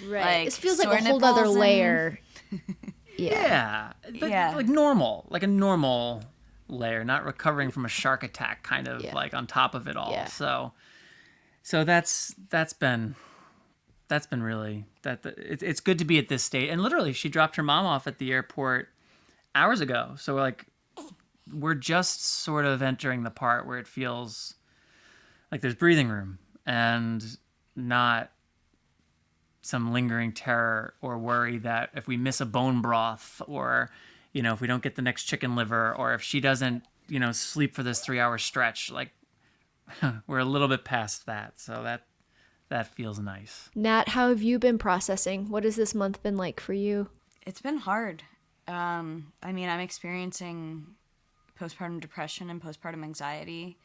Right. Like, it feels like a whole other layer. Yeah. But like normal, like a normal layer, not recovering from a shark attack kind of like on top of it all. Yeah. So that's been really it's good to be at this state. And literally she dropped her mom off at the airport hours ago. So we're just sort of entering the part where it feels like there's breathing room and not some lingering terror or worry that if we miss a bone broth or, if we don't get the next chicken liver or if she doesn't, sleep for this 3-hour stretch, like we're a little bit past that. So that feels nice. Nat, how have you been processing? What has this month been like for you? It's been hard. I'm experiencing postpartum depression and postpartum anxiety.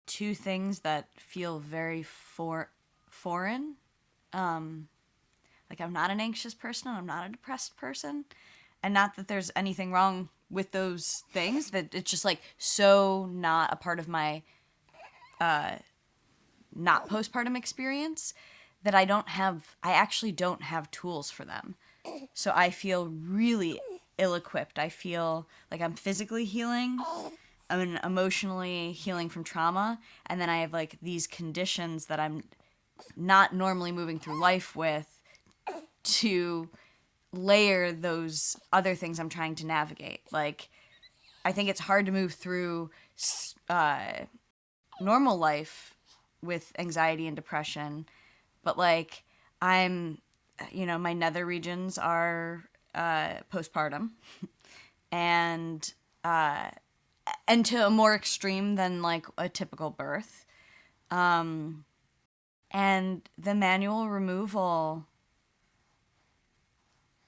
Two things that feel very foreign. Like I'm not an anxious person and I'm not a depressed person. And not that there's anything wrong with those things, that it's just like so not a part of my not postpartum experience that I actually don't have tools for them. So I feel really ill-equipped. I feel like I'm physically healing, I'm emotionally healing from trauma, and then I have like these conditions that I'm not normally moving through life with to layer those other things I'm trying to navigate. Like, I think it's hard to move through normal life with anxiety and depression, but like my nether regions are postpartum, and to a more extreme than like a typical birth. And the manual removal,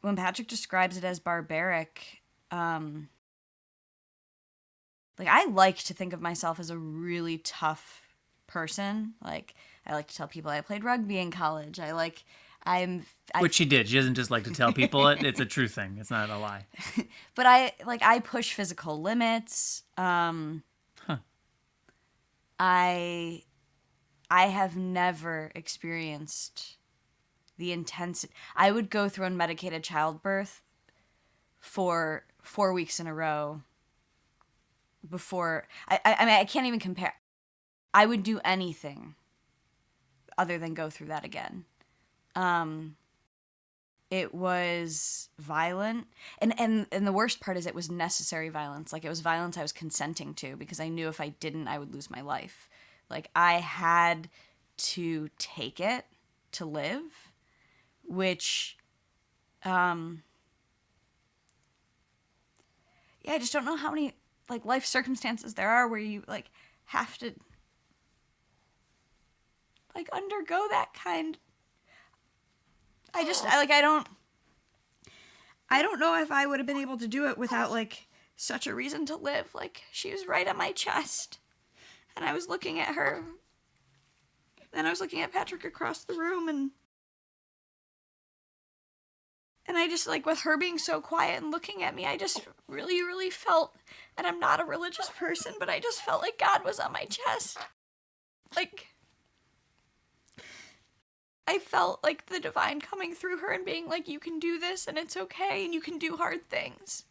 when Patrick describes it as barbaric, like I like to think of myself as a really tough person. Like, I like to tell people I played rugby in college. Which she did. She doesn't just like to tell people it. It's a true thing. It's not a lie. But I push physical limits. I have never experienced the intensity. I would go through unmedicated childbirth for 4 weeks in a row before. I mean, I can't even compare. I would do anything other than go through that again. It was violent, and the worst part is it was necessary violence. Like, it was violence I was consenting to, because I knew if I didn't, I would lose my life. Like, I had to take it to live, which, yeah, I just don't know how many like life circumstances there are where you like have to like undergo that kind. I don't know if I would have been able to do it without like such a reason to live. Like, she was right on my chest, and I was looking at her, and I was looking at Patrick across the room, and I just, like, with her being so quiet and looking at me, I just really, really felt, and I'm not a religious person, but I just felt like God was on my chest. Like, I felt like the divine coming through her and being like, you can do this, and it's okay, and you can do hard things.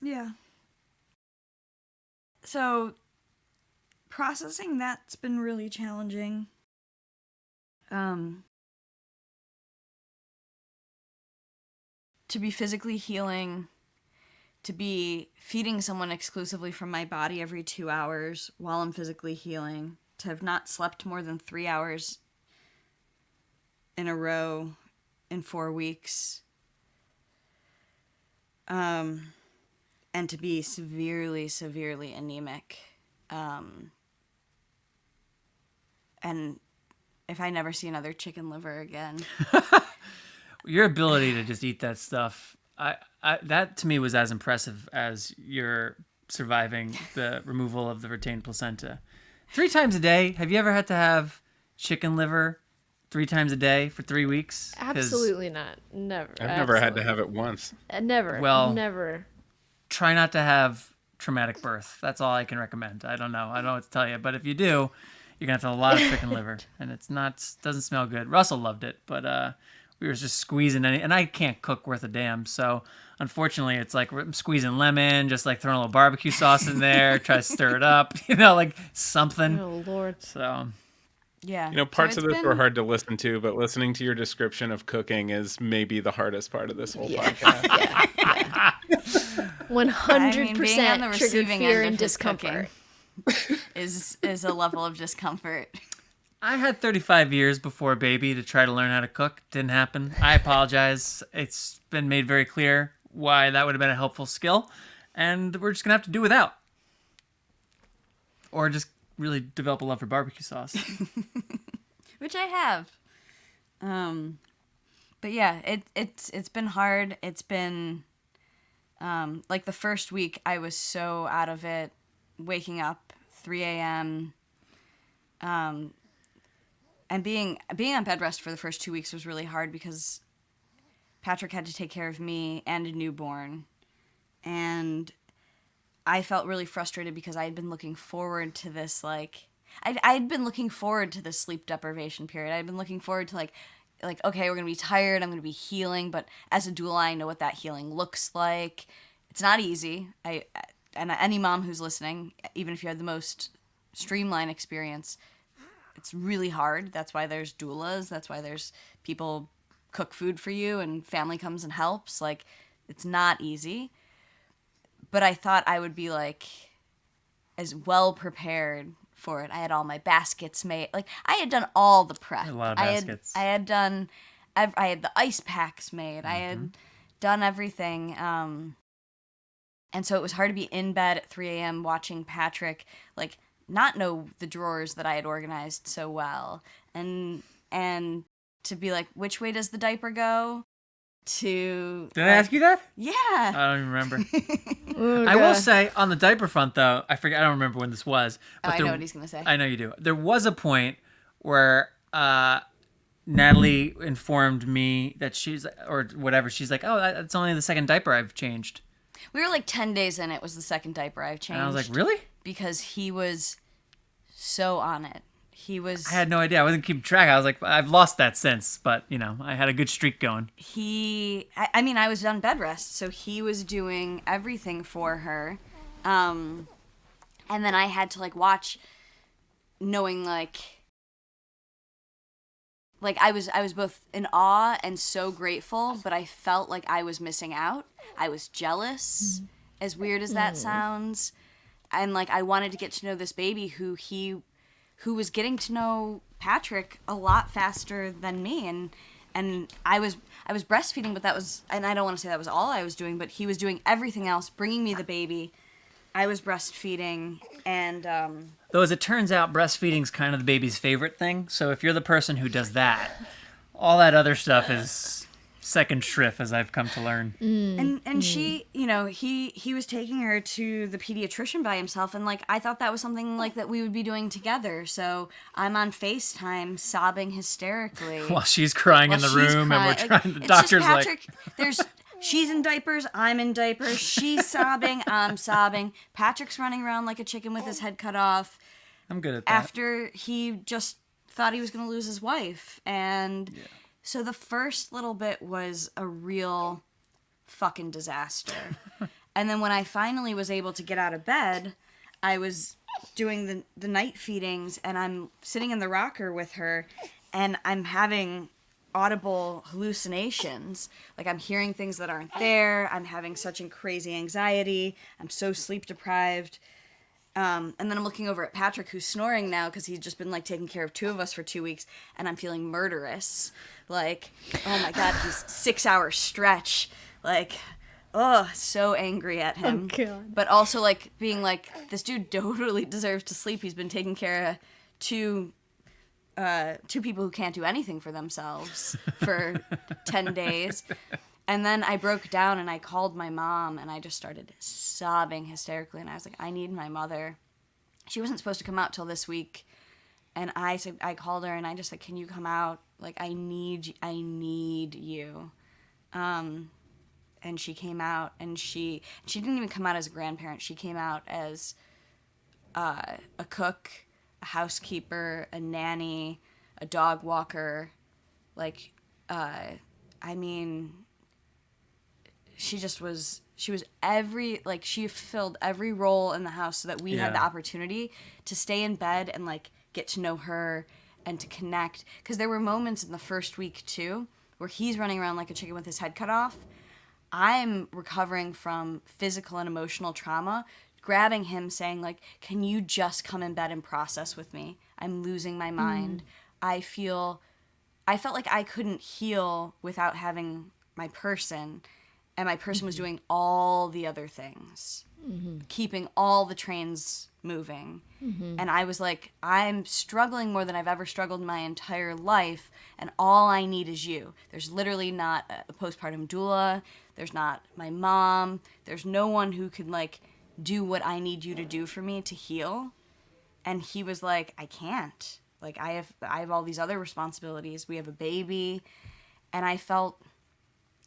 Yeah. So, processing that's been really challenging. To be physically healing, to be feeding someone exclusively from my body every 2 hours while I'm physically healing, to have not slept more than 3 hours in a row in 4 weeks, and to be severely, severely anemic. And if I never see another chicken liver again. Your ability to just eat that stuff, that to me was as impressive as your surviving the removal of the retained placenta. 3 times a day. Have you ever had to have chicken liver 3 times a day for 3 weeks? Absolutely not. Never. I've never had to have it once. Never. Well, never. Try not to have traumatic birth. That's all I can recommend. I don't know what to tell you, but if you do, you're gonna have to have a lot of chicken liver, and doesn't smell good. Russell loved it, but we were just squeezing and I can't cook worth a damn. So unfortunately, it's like we're squeezing lemon, just like throwing a little barbecue sauce in there, try to stir it up, like something. Oh Lord. So. Yeah. Parts of this were hard to listen to, but listening to your description of cooking is maybe the hardest part of this whole podcast. 100% triggered fear and discomfort. is a level of discomfort. I had 35 years before a baby to try to learn how to cook. Didn't happen. I apologize. It's been made very clear why that would have been a helpful skill, and we're just gonna have to do without, or just really develop a love for barbecue sauce. Which I have. But yeah, it's been hard. It's been like the first week I was so out of it, waking up 3 a.m. And being on bed rest for the first 2 weeks was really hard because Patrick had to take care of me and a newborn. And I felt really frustrated because I had been looking forward to this, like, I'd been looking forward to this sleep deprivation period. I'd been looking forward to like, okay, we're going to be tired. I'm going to be healing. But as a doula, I know what that healing looks like. It's not easy. And any mom who's listening, even if you had the most streamlined experience, it's really hard. That's why there's doulas. That's why there's people cook food for you and family comes and helps. Like, it's not easy. But I thought I would be like as well prepared for it. I had all my baskets made. Like, I had done all the prep. A lot of baskets. I had done. I had the ice packs made. I had done everything. And so it was hard to be in bed at 3 a.m. watching Patrick, like, not know the drawers that I had organized so well, and to be like, which way does the diaper go? To Did I ask you that? Yeah. I don't even remember. Oh, I will God. say on the diaper front, though, I forget. I don't remember when this was. But I know what he's gonna say. I know you do. There was a point where Natalie informed me that she's, or whatever. She's like, "Oh, that's only the second diaper I've changed." We were like 10 days in. It was the second diaper I've changed. And I was like, "Really?" Because he was so on it. He was. I had no idea. I wasn't keeping track. I was like, I've lost that since, but I had a good streak going. I mean, I was on bed rest, so he was doing everything for her. And then I had to like watch, knowing like I was both in awe and so grateful, but I felt like I was missing out. I was jealous, as weird as that sounds. And like, I wanted to get to know this baby who was getting to know Patrick a lot faster than me, and I was breastfeeding, but that was, and I don't want to say that was all I was doing, but he was doing everything else, bringing me the baby. I was breastfeeding, and Though, as it turns out, breastfeeding's kind of the baby's favorite thing. So if you're the person who does that, all that other stuff is second shrift, as I've come to learn. and she, he was taking her to the pediatrician by himself, and like, I thought that was something like that we would be doing together. So I'm on FaceTime sobbing hysterically While she's crying in the while she's room, and we're crying. trying. The It's doctor's just like, Patrick, she's in diapers, I'm in diapers, she's sobbing, I'm sobbing. Patrick's running around like a chicken with his head cut off I'm good at that. after he just thought he was going to lose his wife. And so the first little bit was a real fucking disaster. And then when I finally was able to get out of bed, I was doing the night feedings, and I'm sitting in the rocker with her, and I'm having audible hallucinations. Like, I'm hearing things that aren't there. I'm having such crazy anxiety. I'm so sleep deprived. And then I'm looking over at Patrick, who's snoring now because he's just been like taking care of two of us for 2 weeks, and I'm feeling murderous. Like, oh my God, he's 6 hours stretch. Like, oh, so angry at him. Oh, God. But also like being like, this dude totally deserves to sleep. He's been taking care of two people who can't do anything for themselves for 10 days. And then I broke down and I called my mom, and I just started sobbing hysterically. And I was like, I need my mother. She wasn't supposed to come out till this week. And I called her and I just said, can you come out? Like, I need you. And she came out, and she didn't even come out as a grandparent. She came out as a cook, a housekeeper, a nanny, a dog walker. Like, I mean, she filled every role in the house so that we had the opportunity to stay in bed and like get to know her and to connect. Because there were moments in the first week too where he's running around like a chicken with his head cut off. I'm recovering from physical and emotional trauma, grabbing him saying like, can you just come in bed and process with me? I'm losing my mind. I felt like I couldn't heal without having my person, and my person was doing all the other things, keeping all the trains moving. And I was like, I'm struggling more than I've ever struggled in my entire life, and all I need is you. There's literally not a postpartum doula. There's not my mom. There's no one who can like do what I need you to do for me to heal. And he was like, I can't. Like, I have all these other responsibilities. We have a baby. And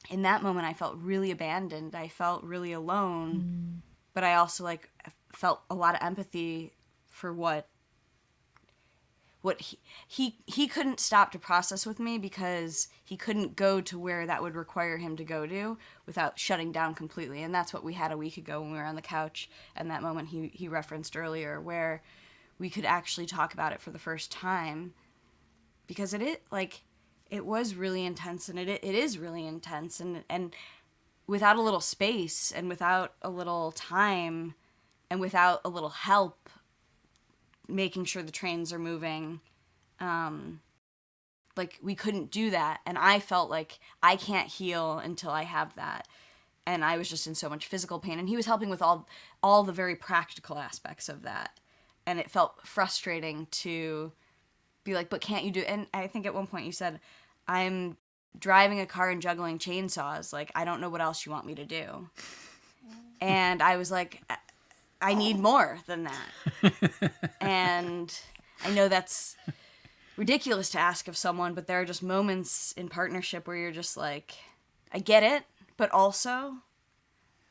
in that moment, I felt really abandoned. I felt really alone. But I also like felt a lot of empathy for what what he couldn't stop to process with me because he couldn't go to where that would require him to go to without shutting down completely. And that's what we had a week ago when we were on the couch, and that moment he referenced earlier, where we could actually talk about it for the first time, because it was really intense, and it is really intense, and without a little space and without a little time and without a little help making sure the trains are moving, we couldn't do that. And I felt like I can't heal until I have that. And I was just in so much physical pain, and he was helping with all the very practical aspects of that. And it felt frustrating to be like, but can't you do it? And I think at one point you said, I'm driving a car and juggling chainsaws. Like, I don't know what else you want me to do. And I was like, I need more than that. And I know that's ridiculous to ask of someone, but there are just moments in partnership where you're just like, I get it, but also...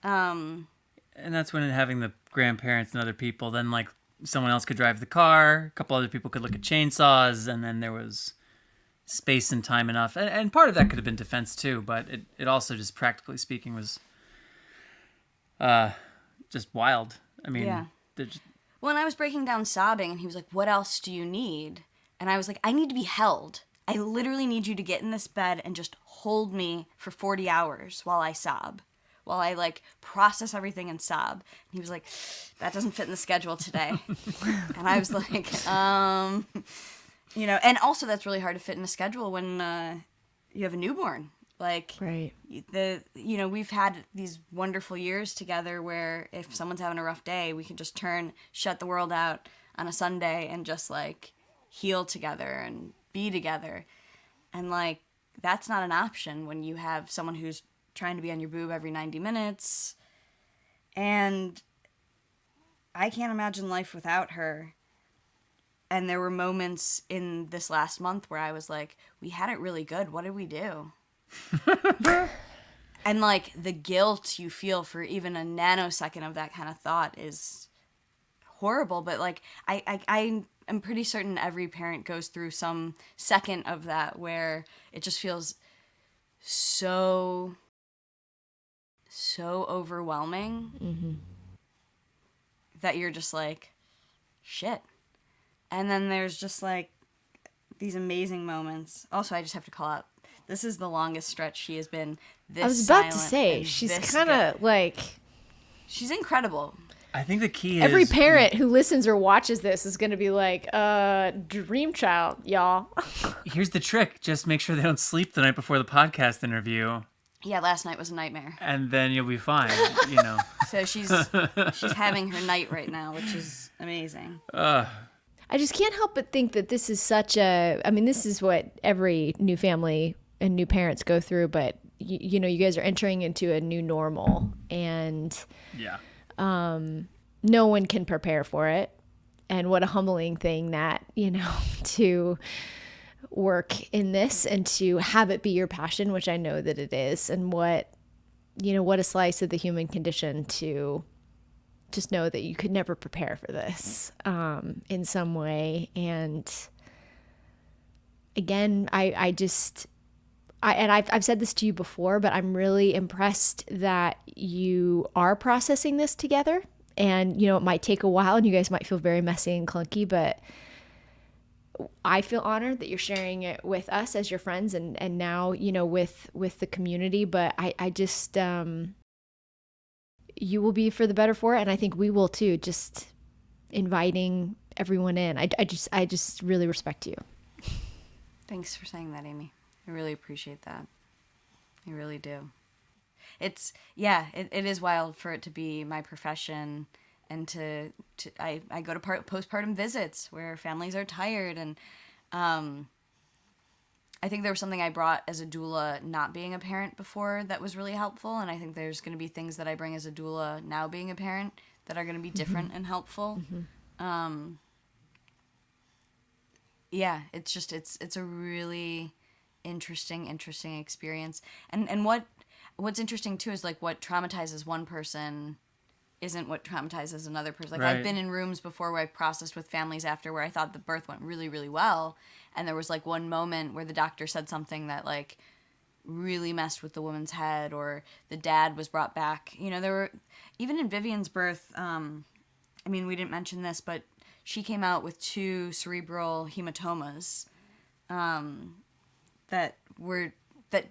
And that's when having the grandparents and other people, then like someone else could drive the car, a couple other people could look at chainsaws, and then there was space and time enough. And part of that could have been defense too, but it also, just practically speaking, was just wild. I mean, yeah. Just... Well, and I was breaking down sobbing, and he was like, what else do you need? And I was like, I need to be held. I literally need you to get in this bed and just hold me for 40 hours while I sob, while I like process everything and sob. And he was like, that doesn't fit in the schedule today. And I was like, and also that's really hard to fit in a schedule when you have a newborn. Like, right. We've had these wonderful years together where if someone's having a rough day, we can just shut the world out on a Sunday and just like heal together and be together. And like, that's not an option when you have someone who's trying to be on your boob every 90 minutes. And I can't imagine life without her. And there were moments in this last month where I was like, we had it really good. What did we do? And like the guilt you feel for even a nanosecond of that kind of thought is horrible. But like I am pretty certain every parent goes through some second of that where it just feels so overwhelming that you're just like, shit. And then there's just like these amazing moments. Also, I just have to call out, this is the longest stretch she has been this I was about to silent say, and she's this kind of good. like... She's incredible. I think the key is... Every parent who listens or watches this is going to be like, dream child, y'all. Here's the trick. Just make sure they don't sleep the night before the podcast interview. Yeah, last night was a nightmare. And then you'll be fine, So she's having her night right now, which is amazing. I just can't help but think that this is this is what every new family and new parents go through, but you guys are entering into a new normal, and yeah, no one can prepare for it. And what a humbling thing that, to work in this and to have it be your passion, which I know that it is, and what a slice of the human condition to just know that you could never prepare for this in some way. And again, I've said this to you before, but I'm really impressed that you are processing this together. And, it might take a while and you guys might feel very messy and clunky, but I feel honored that you're sharing it with us as your friends and now, with the community. But I just, you will be for the better for it. And I think we will too, just inviting everyone in. I just really respect you. Thanks for saying that, Amy. I really appreciate that. I really do. It is wild for it to be my profession, and I go to postpartum visits where families are tired, and I think there was something I brought as a doula not being a parent before that was really helpful, and I think there's going to be things that I bring as a doula now being a parent that are going to be different and helpful. It's a really interesting experience, and what's interesting too is like what traumatizes one person isn't what traumatizes another person. Like, Right. I've been in rooms before where I've processed with families after where I thought the birth went really, really well, and there was like one moment where the doctor said something that like really messed with the woman's head, or the dad was brought back. You know, there were, even in Vivian's birth, I mean, we didn't mention this, but she came out with 2 cerebral hematomas that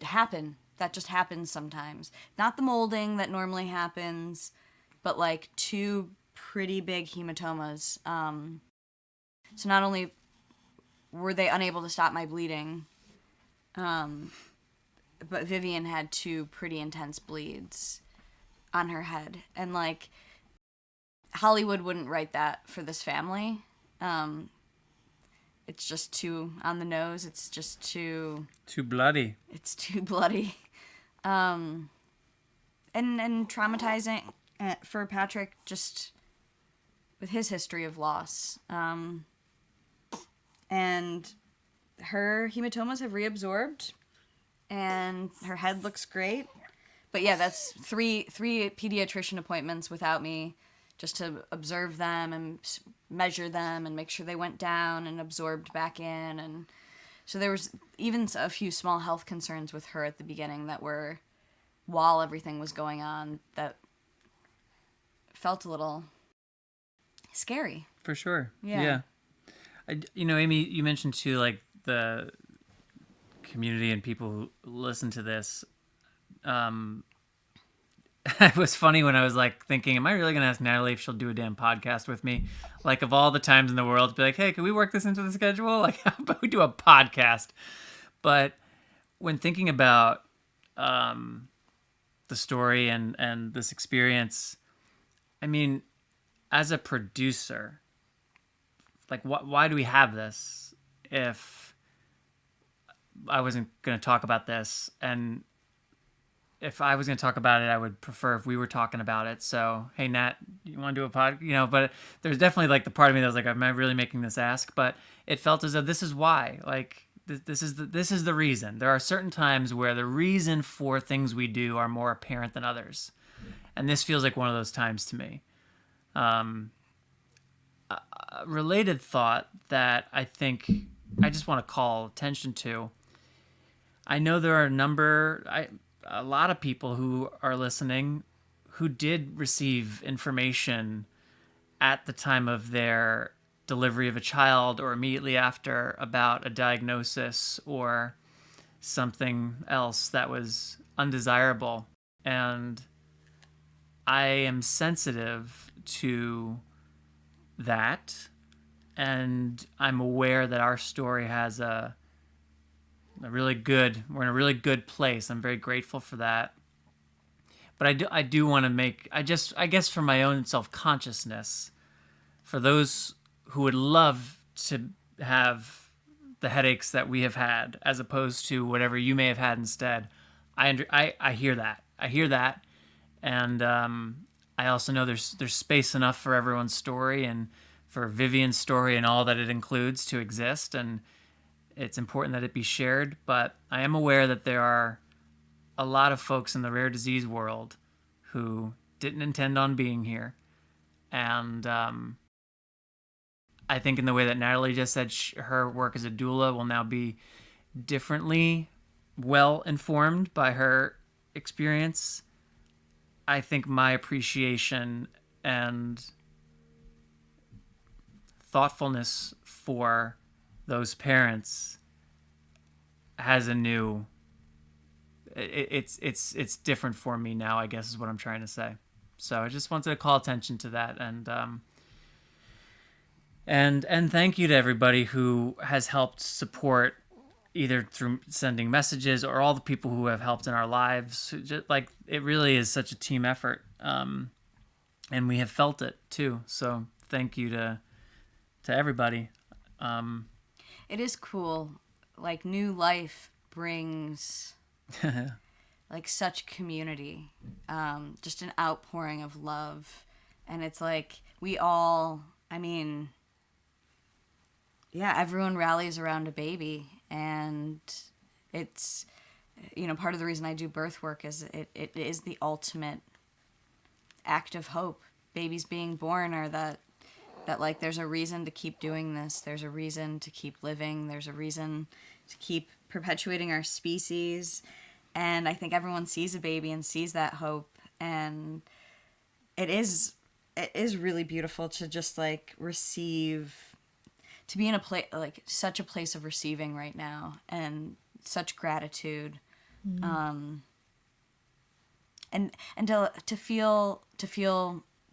happen. That just happens sometimes. Not the molding that normally happens, but like 2 pretty big hematomas. So not only were they unable to stop my bleeding, but Vivian had 2 pretty intense bleeds on her head. And like, Hollywood wouldn't write that for this family. It's just too on the nose. It's just too bloody. It's too bloody. And traumatizing for Patrick, just with his history of loss. And her hematomas have reabsorbed, and her head looks great. But yeah, that's three pediatrician appointments without me, just to observe them and measure them and make sure they went down and absorbed back in. And so there was even a few small health concerns with her at the beginning that were, while everything was going on, that felt a little scary. For sure. Yeah. Amy, you mentioned too, like the community and people who listen to this. It was funny when I was like thinking, am I really going to ask Natalie if she'll do a damn podcast with me? Like, of all the times in the world to be like, hey, can we work this into the schedule? Like, how about we do a podcast? But when thinking about the story and this experience, I mean, as a producer, like, why do we have this if I wasn't going to talk about this? And if I was going to talk about it, I would prefer if we were talking about it. So, hey, Nat, you want to do a pod? You know, but there's definitely like the part of me that was like, am I really making this ask? But it felt as though this is why. Like, this is the reason. There are certain times where the reason for things we do are more apparent than others, and this feels like one of those times to me. A related thought that I think I just want to call attention to. I know there are a lot of people who are listening who did receive information at the time of their delivery of a child or immediately after about a diagnosis or something else that was undesirable. And I am sensitive to that, and I'm aware that our story has we're in a really good place. I'm very grateful for that. But I do want to make, I guess for my own self-consciousness, for those who would love to have the headaches that we have had, as opposed to whatever you may have had instead, I hear that. I hear that. And I also know there's space enough for everyone's story and for Vivian's story and all that it includes to exist. And it's important that it be shared, but I am aware that there are a lot of folks in the rare disease world who didn't intend on being here. And I think in the way that Natalie just said, her work as a doula will now be differently well informed by her experience. I think my appreciation and thoughtfulness for those parents has a new, it's different for me now, I guess is what I'm trying to say. So I just wanted to call attention to that, and thank you to everybody who has helped support, either through sending messages or all the people who have helped in our lives. Just, like, it really is such a team effort, and we have felt it too. So thank you to everybody. It is cool. Like, new life brings like such community, just an outpouring of love. And it's like we all, I mean, yeah, everyone rallies around a baby. And it's, part of the reason I do birth work is it is the ultimate act of hope. babies being born are that like there's a reason to keep doing this. There's a reason to keep living. There's a reason to keep perpetuating our species. And I think everyone sees a baby and sees that hope. And it is really beautiful to just like receive, to be in a place, like such a place of receiving right now, and such gratitude. And to feel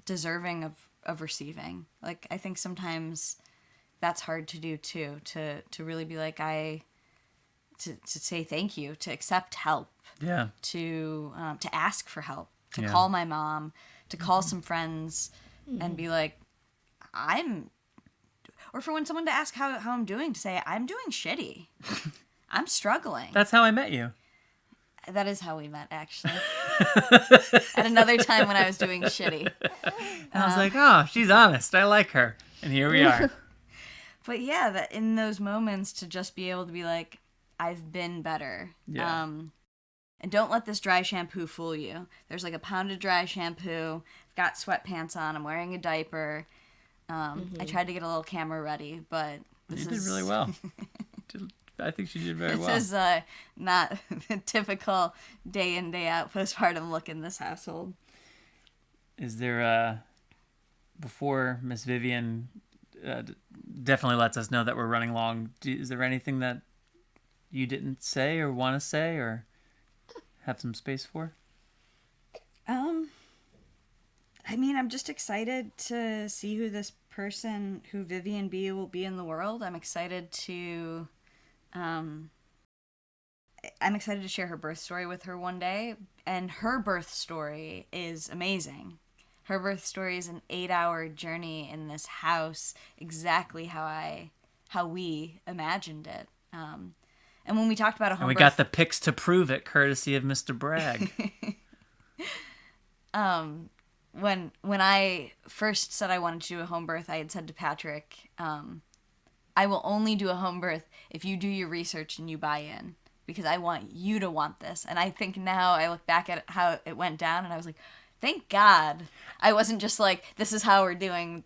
deserving of receiving. Like, I think sometimes that's hard to do too, to really be like, to say thank you, to accept help, to ask for help, to call my mom, to call some friends, and be like, or for when someone to ask how I'm doing, to say, I'm doing shitty. I'm struggling. That's how I met you. That is how we met, actually. At another time when I was doing shitty. And I was like, oh, she's honest. I like her. And here we are. But yeah, that in those moments to just be able to be like, I've been better. Yeah. And don't let this dry shampoo fool you. There's like a pound of dry shampoo. I've got sweatpants on. I'm wearing a diaper. I tried to get a little camera ready, but You did really well. I think she did very well. This is not the typical day in, day out postpartum look in this household. Is there, before Miss Vivian definitely lets us know that we're running long, is there anything that you didn't say or want to say or have some space for? I mean, I'm just excited to see who Vivian Bea will be in the world. I'm excited to share her birth story with her one day. And her birth story is amazing. Her birth story is an 8-hour journey in this house, exactly how we imagined it. And when we talked about a home And we got the pics to prove it, courtesy of Mr. Bragg. When I first said I wanted to do a home birth, I had said to Patrick, I will only do a home birth if you do your research and you buy in, because I want you to want this. And I think now I look back at how it went down and I was like, thank God I wasn't just like, this is how we're doing.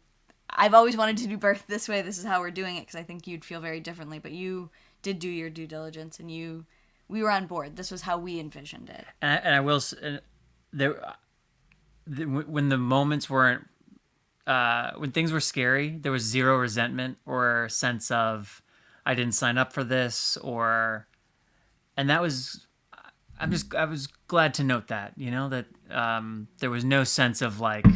I've always wanted to do birth this way. This is how we're doing it, because I think you'd feel very differently. But you did do your due diligence, and we were on board. This was how we envisioned it. And I will, when the moments weren't, when things were scary, there was zero resentment or sense of, I didn't sign up for this, and that was, I was glad to note that, that there was no sense of like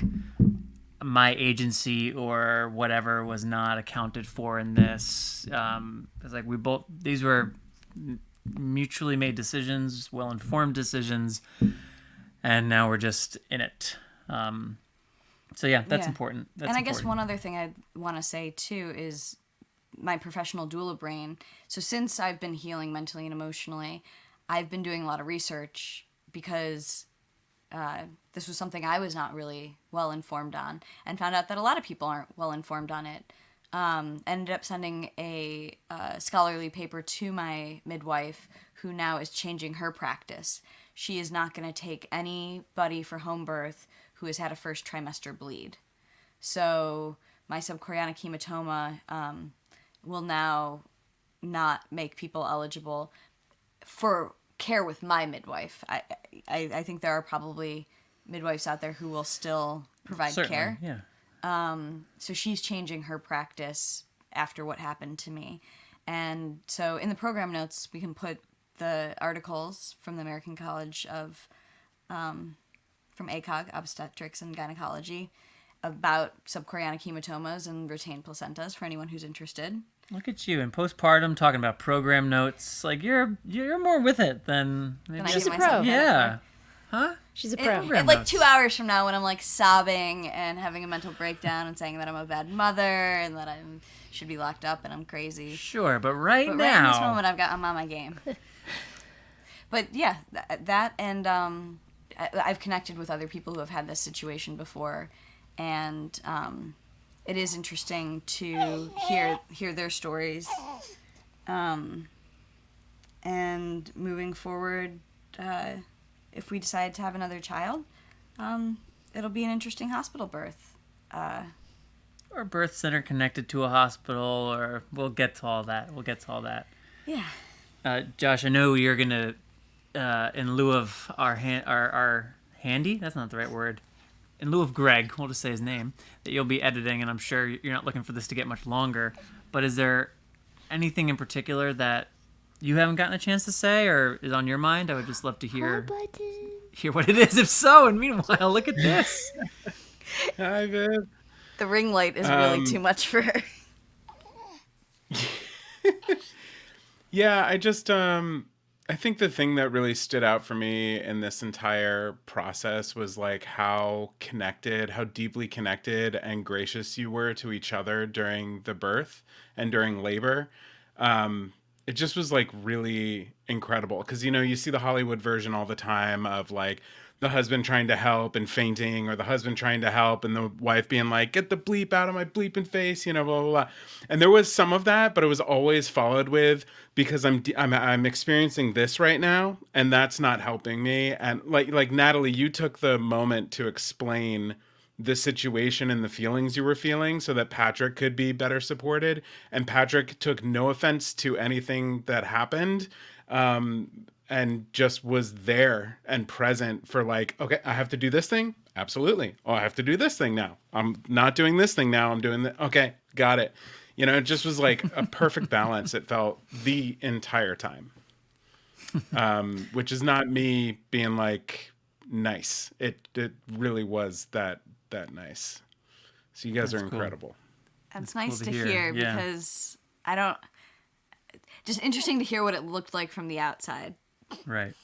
my agency or whatever was not accounted for in this. It's like these were mutually made decisions, well-informed decisions, and now we're just in it. So yeah, that's important. That's I guess one other thing I want to say too is my professional doula brain. So since I've been healing mentally and emotionally, I've been doing a lot of research, because this was something I was not really well informed on, and found out that a lot of people aren't well informed on it. Ended up sending a scholarly paper to my midwife, who now is changing her practice. She is not going to take anybody for home birth who has had a first trimester bleed. So my subchorionic hematoma will now not make people eligible for care with my midwife. I think there are probably midwives out there who will still provide care. Yeah. So she's changing her practice after what happened to me. And so in the program notes, we can put the articles from the American College of, from ACOG, Obstetrics and Gynecology, about subchorionic hematomas and retained placentas for anyone who's interested. Look at you in postpartum talking about program notes. Like you're more with it than maybe. She's a pro. Yeah. Huh? She's a pro. Like 2 hours from now, when I'm like sobbing and having a mental breakdown and saying that I'm a bad mother and that I should be locked up and I'm crazy. Sure, but right now, right in this moment, I'm on my game. But yeah, that and I've connected with other people who have had this situation before, and it is interesting to hear their stories. And moving forward, if we decide to have another child, it'll be an interesting hospital birth. Or birth center connected to a hospital, or we'll get to all that. Yeah. Josh, I know you're gonna, in lieu of our handy. That's not the right word. In lieu of Greg, we'll just say his name, that you'll be editing, and I'm sure you're not looking for this to get much longer. But is there anything in particular that you haven't gotten a chance to say, or is on your mind? I would just love to hear what it is. If so, and meanwhile, look at this. Hi, Viv. The ring light is really too much for her. Yeah, I think the thing that really stood out for me in this entire process was like how deeply connected and gracious you were to each other during the birth and during labor. It just was like really incredible because you see the Hollywood version all the time of like the husband trying to help and fainting, or the husband trying to help and the wife being like, get the bleep out of my bleeping face, blah blah blah. And there was some of that, but it was always followed with, because I'm experiencing this right now and that's not helping me. And like Natalie, you took the moment to explain the situation and the feelings you were feeling so that Patrick could be better supported. And Patrick took no offense to anything that happened. And just was there and present for like, okay, I have to do this thing. Absolutely. Oh, I have to do this thing now. I'm not doing this thing now. I'm doing that. Okay. Got it. It just was like a perfect balance. It felt the entire time. Which is not me being like nice. It really was that nice. So you guys are incredible. That's nice cool to to hear yeah. because just interesting to hear what it looked like from the outside. Right.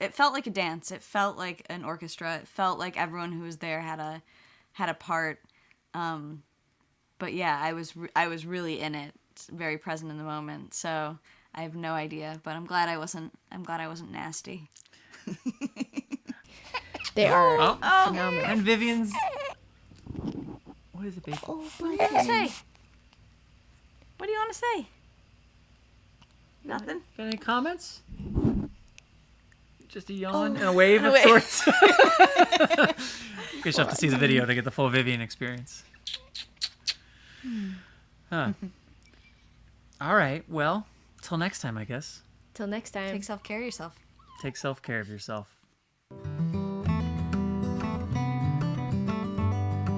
It felt like a dance. It felt like an orchestra. It felt like everyone who was there had a part. But yeah, I was really in it, very present in the moment. So I have no idea, but I'm glad I wasn't nasty. They are Oh, phenomenal. and Vivian's. What is it, baby? What do you want to say? What do you want to say? Nothing. Got any comments? Just a yawn and a wave of sorts. You guys have to see the video to get the full Vivian experience. Huh. All right. Well, till next time, I guess. Till next time. Take self-care of yourself. Take self-care of yourself.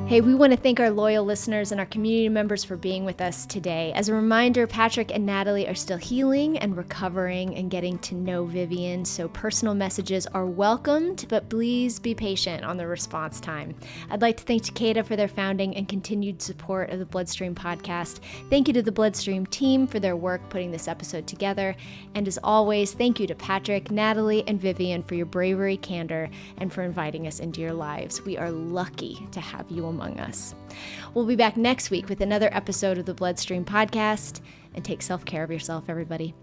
Hey, we want to thank our loyal listeners and our community members for being with us today. As a reminder, Patrick and Natalie are still healing and recovering and getting to know Vivian, so personal messages are welcomed, but please be patient on the response time. I'd like to thank Takeda for their founding and continued support of the BloodStream podcast. Thank you to the BloodStream team for their work putting this episode together. And as always, thank you to Patrick, Natalie, and Vivian for your bravery, candor, and for inviting us into your lives. We are lucky to have you among us. We'll be back next week with another episode of the BloodStream podcast, and take self-care of yourself, everybody.